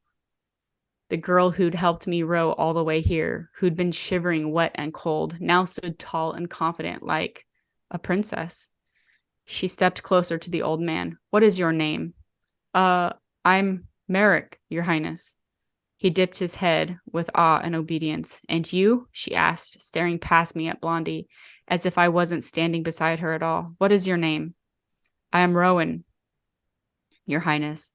The girl who'd helped me row all the way here, who'd been shivering wet and cold, now stood tall and confident like a princess. She stepped closer to the old man. What is your name? I'm Merrick, your highness. He dipped his head with awe and obedience. And you? She asked, staring past me at Blondie, as if I wasn't standing beside her at all. What is your name? I am Rowan, your highness.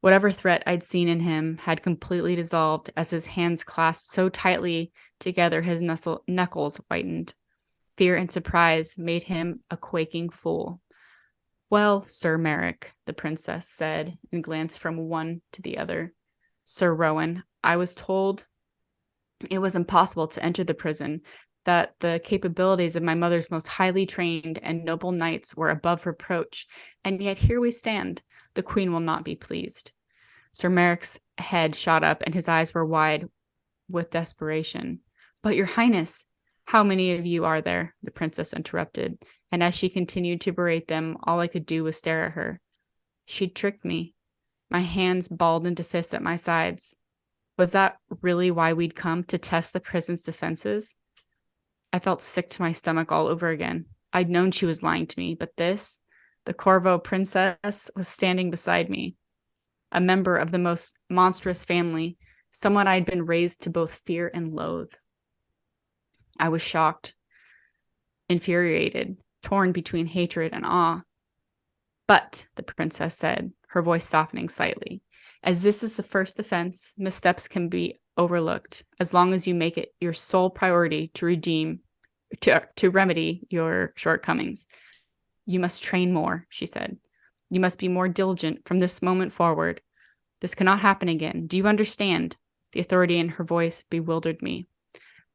Whatever threat I'd seen in him had completely dissolved as his hands clasped so tightly together his knuckles whitened. Fear and surprise made him a quaking fool. Well, Sir Merrick, the princess said, and glanced from one to the other. Sir Rowan, I was told it was impossible to enter the prison, that the capabilities of my mother's most highly trained and noble knights were above reproach, and yet here we stand. The queen will not be pleased. Sir Merrick's head shot up, and his eyes were wide with desperation. But your highness, how many of you are there? The princess interrupted, and as she continued to berate them, all I could do was stare at her. She'd tricked me. My hands balled into fists at my sides. Was that really why we'd come, to test the prison's defenses? I felt sick to my stomach all over again. I'd known she was lying to me, but this, the Corvo princess, was standing beside me. A member of the most monstrous family, someone I'd been raised to both fear and loathe. I was shocked, infuriated, torn between hatred and awe. But, the princess said, her voice softening slightly, as this is the first offense, missteps can be overlooked, as long as you make it your sole priority to remedy your shortcomings. You must train more, she said. You must be more diligent from this moment forward. This cannot happen again. Do you understand? The authority in her voice bewildered me.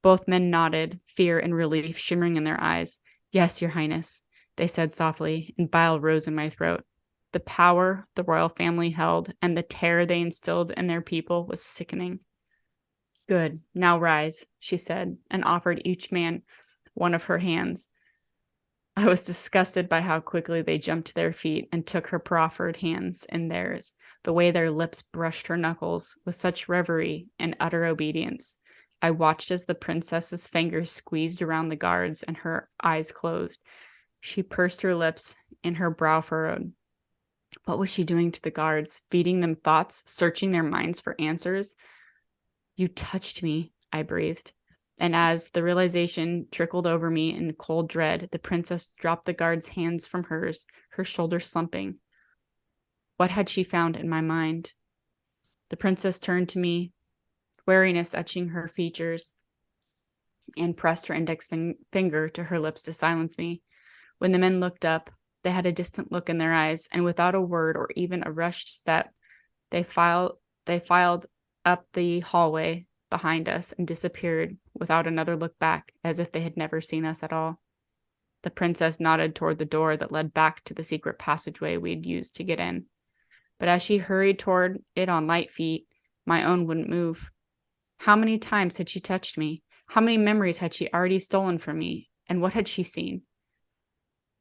Both men nodded, fear and relief shimmering in their eyes. Yes, Your Highness, they said softly, and bile rose in my throat. The power the royal family held and the terror they instilled in their people was sickening. Good, now rise, she said, and offered each man one of her hands. I was disgusted by how quickly they jumped to their feet and took her proffered hands in theirs, the way their lips brushed her knuckles with such reverie and utter obedience. I watched as the princess's fingers squeezed around the guards and her eyes closed. She pursed her lips and her brow furrowed. What was she doing to the guards? Feeding them thoughts, searching their minds for answers? You touched me, I breathed. And as the realization trickled over me in cold dread, the princess dropped the guard's hands from hers, her shoulders slumping. What had she found in my mind? The princess turned to me, wariness etching her features, and pressed her index finger to her lips to silence me. When the men looked up, they had a distant look in their eyes, and without a word or even a rushed step, they filed up the hallway behind us and disappeared without another look back, as if they had never seen us at all. The princess nodded toward the door that led back to the secret passageway we'd used to get in. But as she hurried toward it on light feet, my own wouldn't move. How many times had she touched me? How many memories had she already stolen from me? And what had she seen?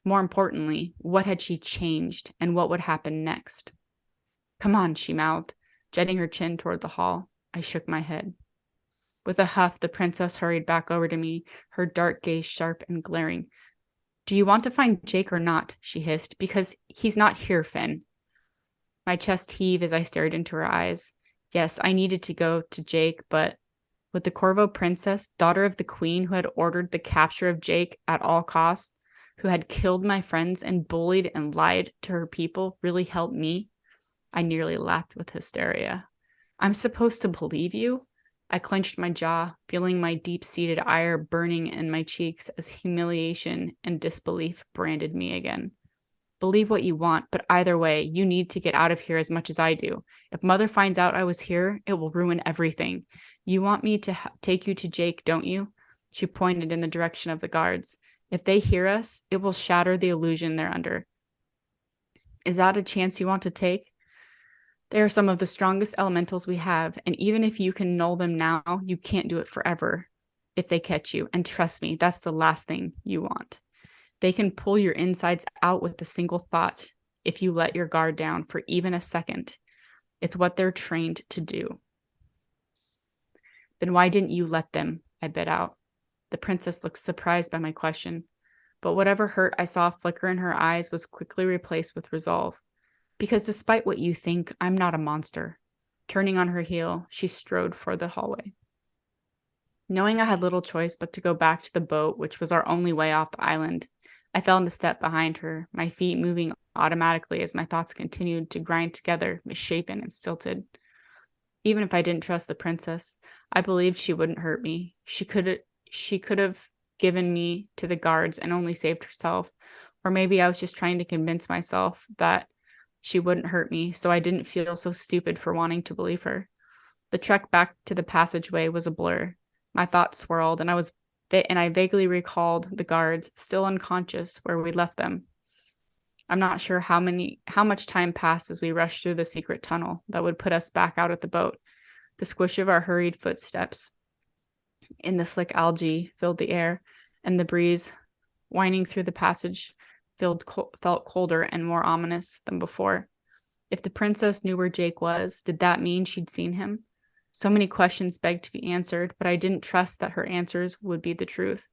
More importantly, what had she changed, and what would happen next? Come on, she mouthed, jetting her chin toward the hall. I shook my head. With a huff, the princess hurried back over to me, her dark gaze sharp and glaring. Do you want to find Jake or not? She hissed. Because he's not here, Finn. My chest heaved as I stared into her eyes. Yes, I needed to go to Jake, but would the Corvo princess, daughter of the queen who had ordered the capture of Jake at all costs, who had killed my friends and bullied and lied to her people, really help me? I nearly laughed with hysteria. I'm supposed to believe you? I clenched my jaw, feeling my deep-seated ire burning in my cheeks as humiliation and disbelief branded me again. Believe what you want, but either way, you need to get out of here as much as I do. If Mother finds out I was here, it will ruin everything. You want me to take you to Jake, don't you? She pointed in the direction of the guards. If they hear us, it will shatter the illusion they're under. Is that a chance you want to take? They are some of the strongest elementals we have, and even if you can null them now, you can't do it forever if they catch you. And trust me, that's the last thing you want. They can pull your insides out with a single thought if you let your guard down for even a second. It's what they're trained to do. Then why didn't you let them? I bit out. The princess looked surprised by my question, but whatever hurt I saw flicker in her eyes was quickly replaced with resolve. Because despite what you think, I'm not a monster. Turning on her heel, she strode for the hallway. Knowing I had little choice but to go back to the boat, which was our only way off the island, I fell into step behind her, my feet moving automatically as my thoughts continued to grind together, misshapen and stilted. Even if I didn't trust the princess, I believed she wouldn't hurt me. She could have given me to the guards and only saved herself. Or maybe I was just trying to convince myself that she wouldn't hurt me, so I didn't feel so stupid for wanting to believe her. The trek back to the passageway was a blur. My thoughts swirled, and I vaguely recalled the guards, still unconscious, where we'd left them. I'm not sure how much time passed as we rushed through the secret tunnel that would put us back out at the boat. The squish of our hurried footsteps in the slick algae filled the air, and the breeze whining through the passage felt colder and more ominous than before. If the princess knew where Jake was, did that mean she'd seen him? So many questions begged to be answered, but I didn't trust that her answers would be the truth.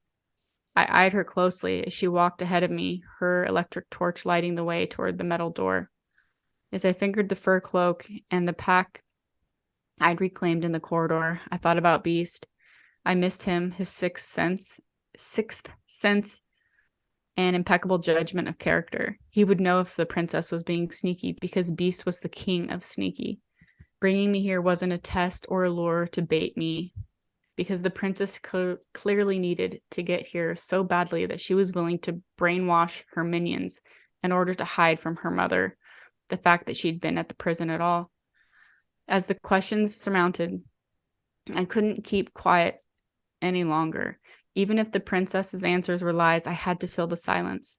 I eyed her closely as she walked ahead of me, her electric torch lighting the way toward the metal door. As I fingered the fur cloak and the pack I'd reclaimed in the corridor, I thought about Beast. I missed him, his sixth sense, and impeccable judgment of character. He would know if the princess was being sneaky because Beast was the king of sneaky. Bringing me here wasn't a test or a lure to bait me because the princess clearly needed to get here so badly that she was willing to brainwash her minions in order to hide from her mother the fact that she'd been at the prison at all. As the questions surmounted, I couldn't keep quiet any longer. Even if the princess's answers were lies, I had to fill the silence.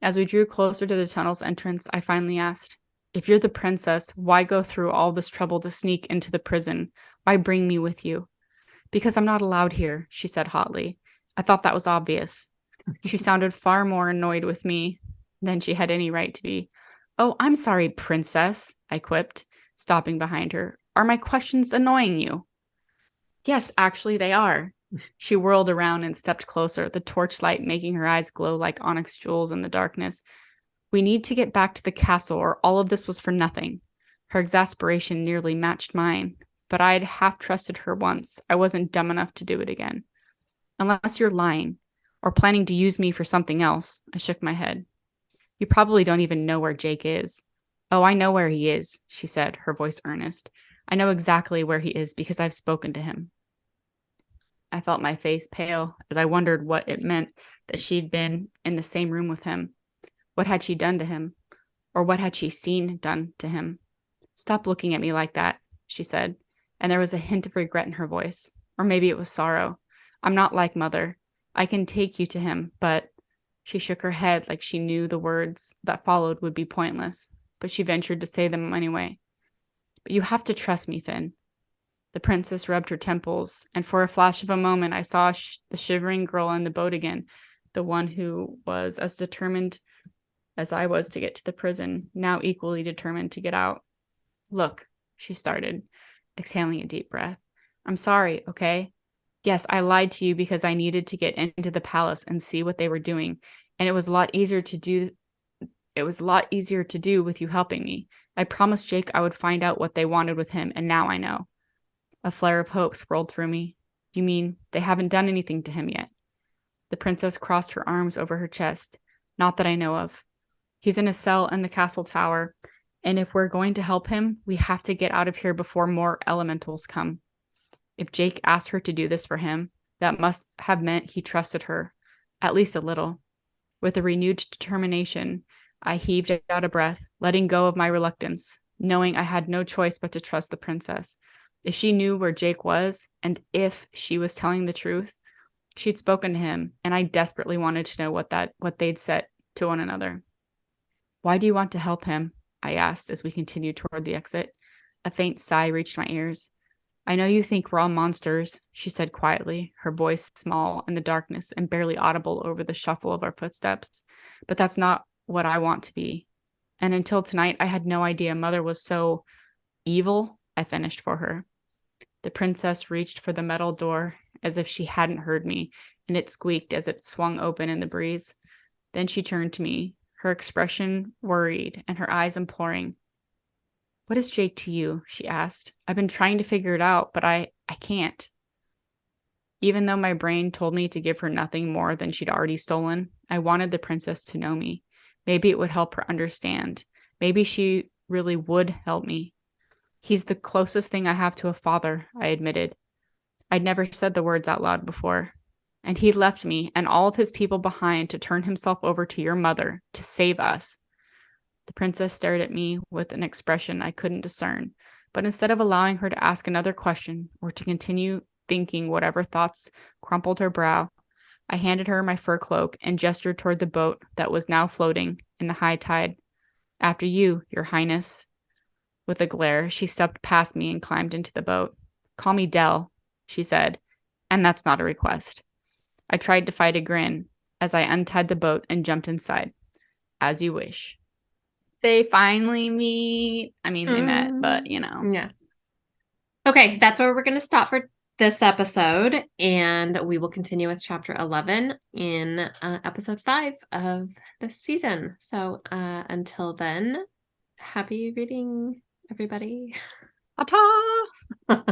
As we drew closer to the tunnel's entrance, I finally asked, "If you're the princess, why go through all this trouble to sneak into the prison? Why bring me with you?" "Because I'm not allowed here," she said hotly. I thought that was obvious. She sounded far more annoyed with me than she had any right to be. "Oh, I'm sorry, princess," I quipped, stopping behind her. "Are my questions annoying you?" "Yes, actually, they are." She whirled around and stepped closer, the torchlight making her eyes glow like onyx jewels in the darkness. "We need to get back to the castle, or all of this was for nothing." Her exasperation nearly matched mine, but I'd half trusted her once. I wasn't dumb enough to do it again. "Unless you're lying, or planning to use me for something else." I shook my head. "You probably don't even know where Jake is." "Oh, I know where he is," she said, her voice earnest. "I know exactly where he is because I've spoken to him." I felt my face pale as I wondered what it meant that she'd been in the same room with him. What had she done to him? Or what had she seen done to him? "Stop looking at me like that," she said, and there was a hint of regret in her voice. Or maybe it was sorrow. "I'm not like Mother. I can take you to him, but—" She shook her head like she knew the words that followed would be pointless, but she ventured to say them anyway. "But you have to trust me, Finn." The princess rubbed her temples, and for a flash of a moment I saw the shivering girl in the boat again, the one who was as determined as I was to get to the prison, now equally determined to get out. "Look," she started, exhaling a deep breath. "I'm sorry, okay? Yes, I lied to you because I needed to get into the palace and see what they were doing, and it was a lot easier to do with you helping me. I promised Jake I would find out what they wanted with him, and now I know." A flare of hope swirled through me. "You mean they haven't done anything to him yet?" The princess crossed her arms over her chest. "Not that I know of. He's in a cell in the castle tower, and if we're going to help him, we have to get out of here before more elementals come. If Jake asked her to do this for him, that must have meant he trusted her, at least a little." With a renewed determination, I heaved out a breath, letting go of my reluctance, knowing I had no choice but to trust the princess. If she knew where Jake was, and if she was telling the truth, she'd spoken to him, and I desperately wanted to know what they'd said to one another. "Why do you want to help him?" I asked as we continued toward the exit. A faint sigh reached my ears. "I know you think we're all monsters," she said quietly, her voice small in the darkness and barely audible over the shuffle of our footsteps. "But that's not what I want to be. And until tonight, I had no idea Mother was so evil," I finished for her. The princess reached for the metal door as if she hadn't heard me, and it squeaked as it swung open in the breeze. Then she turned to me, her expression worried and her eyes imploring. "What is Jake to you?" she asked. "I've been trying to figure it out, but I can't." Even though my brain told me to give her nothing more than she'd already stolen, I wanted the princess to know me. Maybe it would help her understand. Maybe she really would help me. "He's the closest thing I have to a father," I admitted. I'd never said the words out loud before. "And he left me and all of his people behind to turn himself over to your mother, to save us." The princess stared at me with an expression I couldn't discern, but instead of allowing her to ask another question or to continue thinking whatever thoughts crumpled her brow, I handed her my fur cloak and gestured toward the boat that was now floating in the high tide. "After you, Your Highness." With a glare, she stepped past me and climbed into the boat. "Call me Del," she said, "and that's not a request." I tried to fight a grin as I untied the boat and jumped inside. "As you wish." They finally meet. I mean, they met, but Yeah. Okay, that's where we're going to stop for this episode, and we will continue with chapter 11 in episode 5 of this season. So until then, happy reading, everybody. Ta-ta!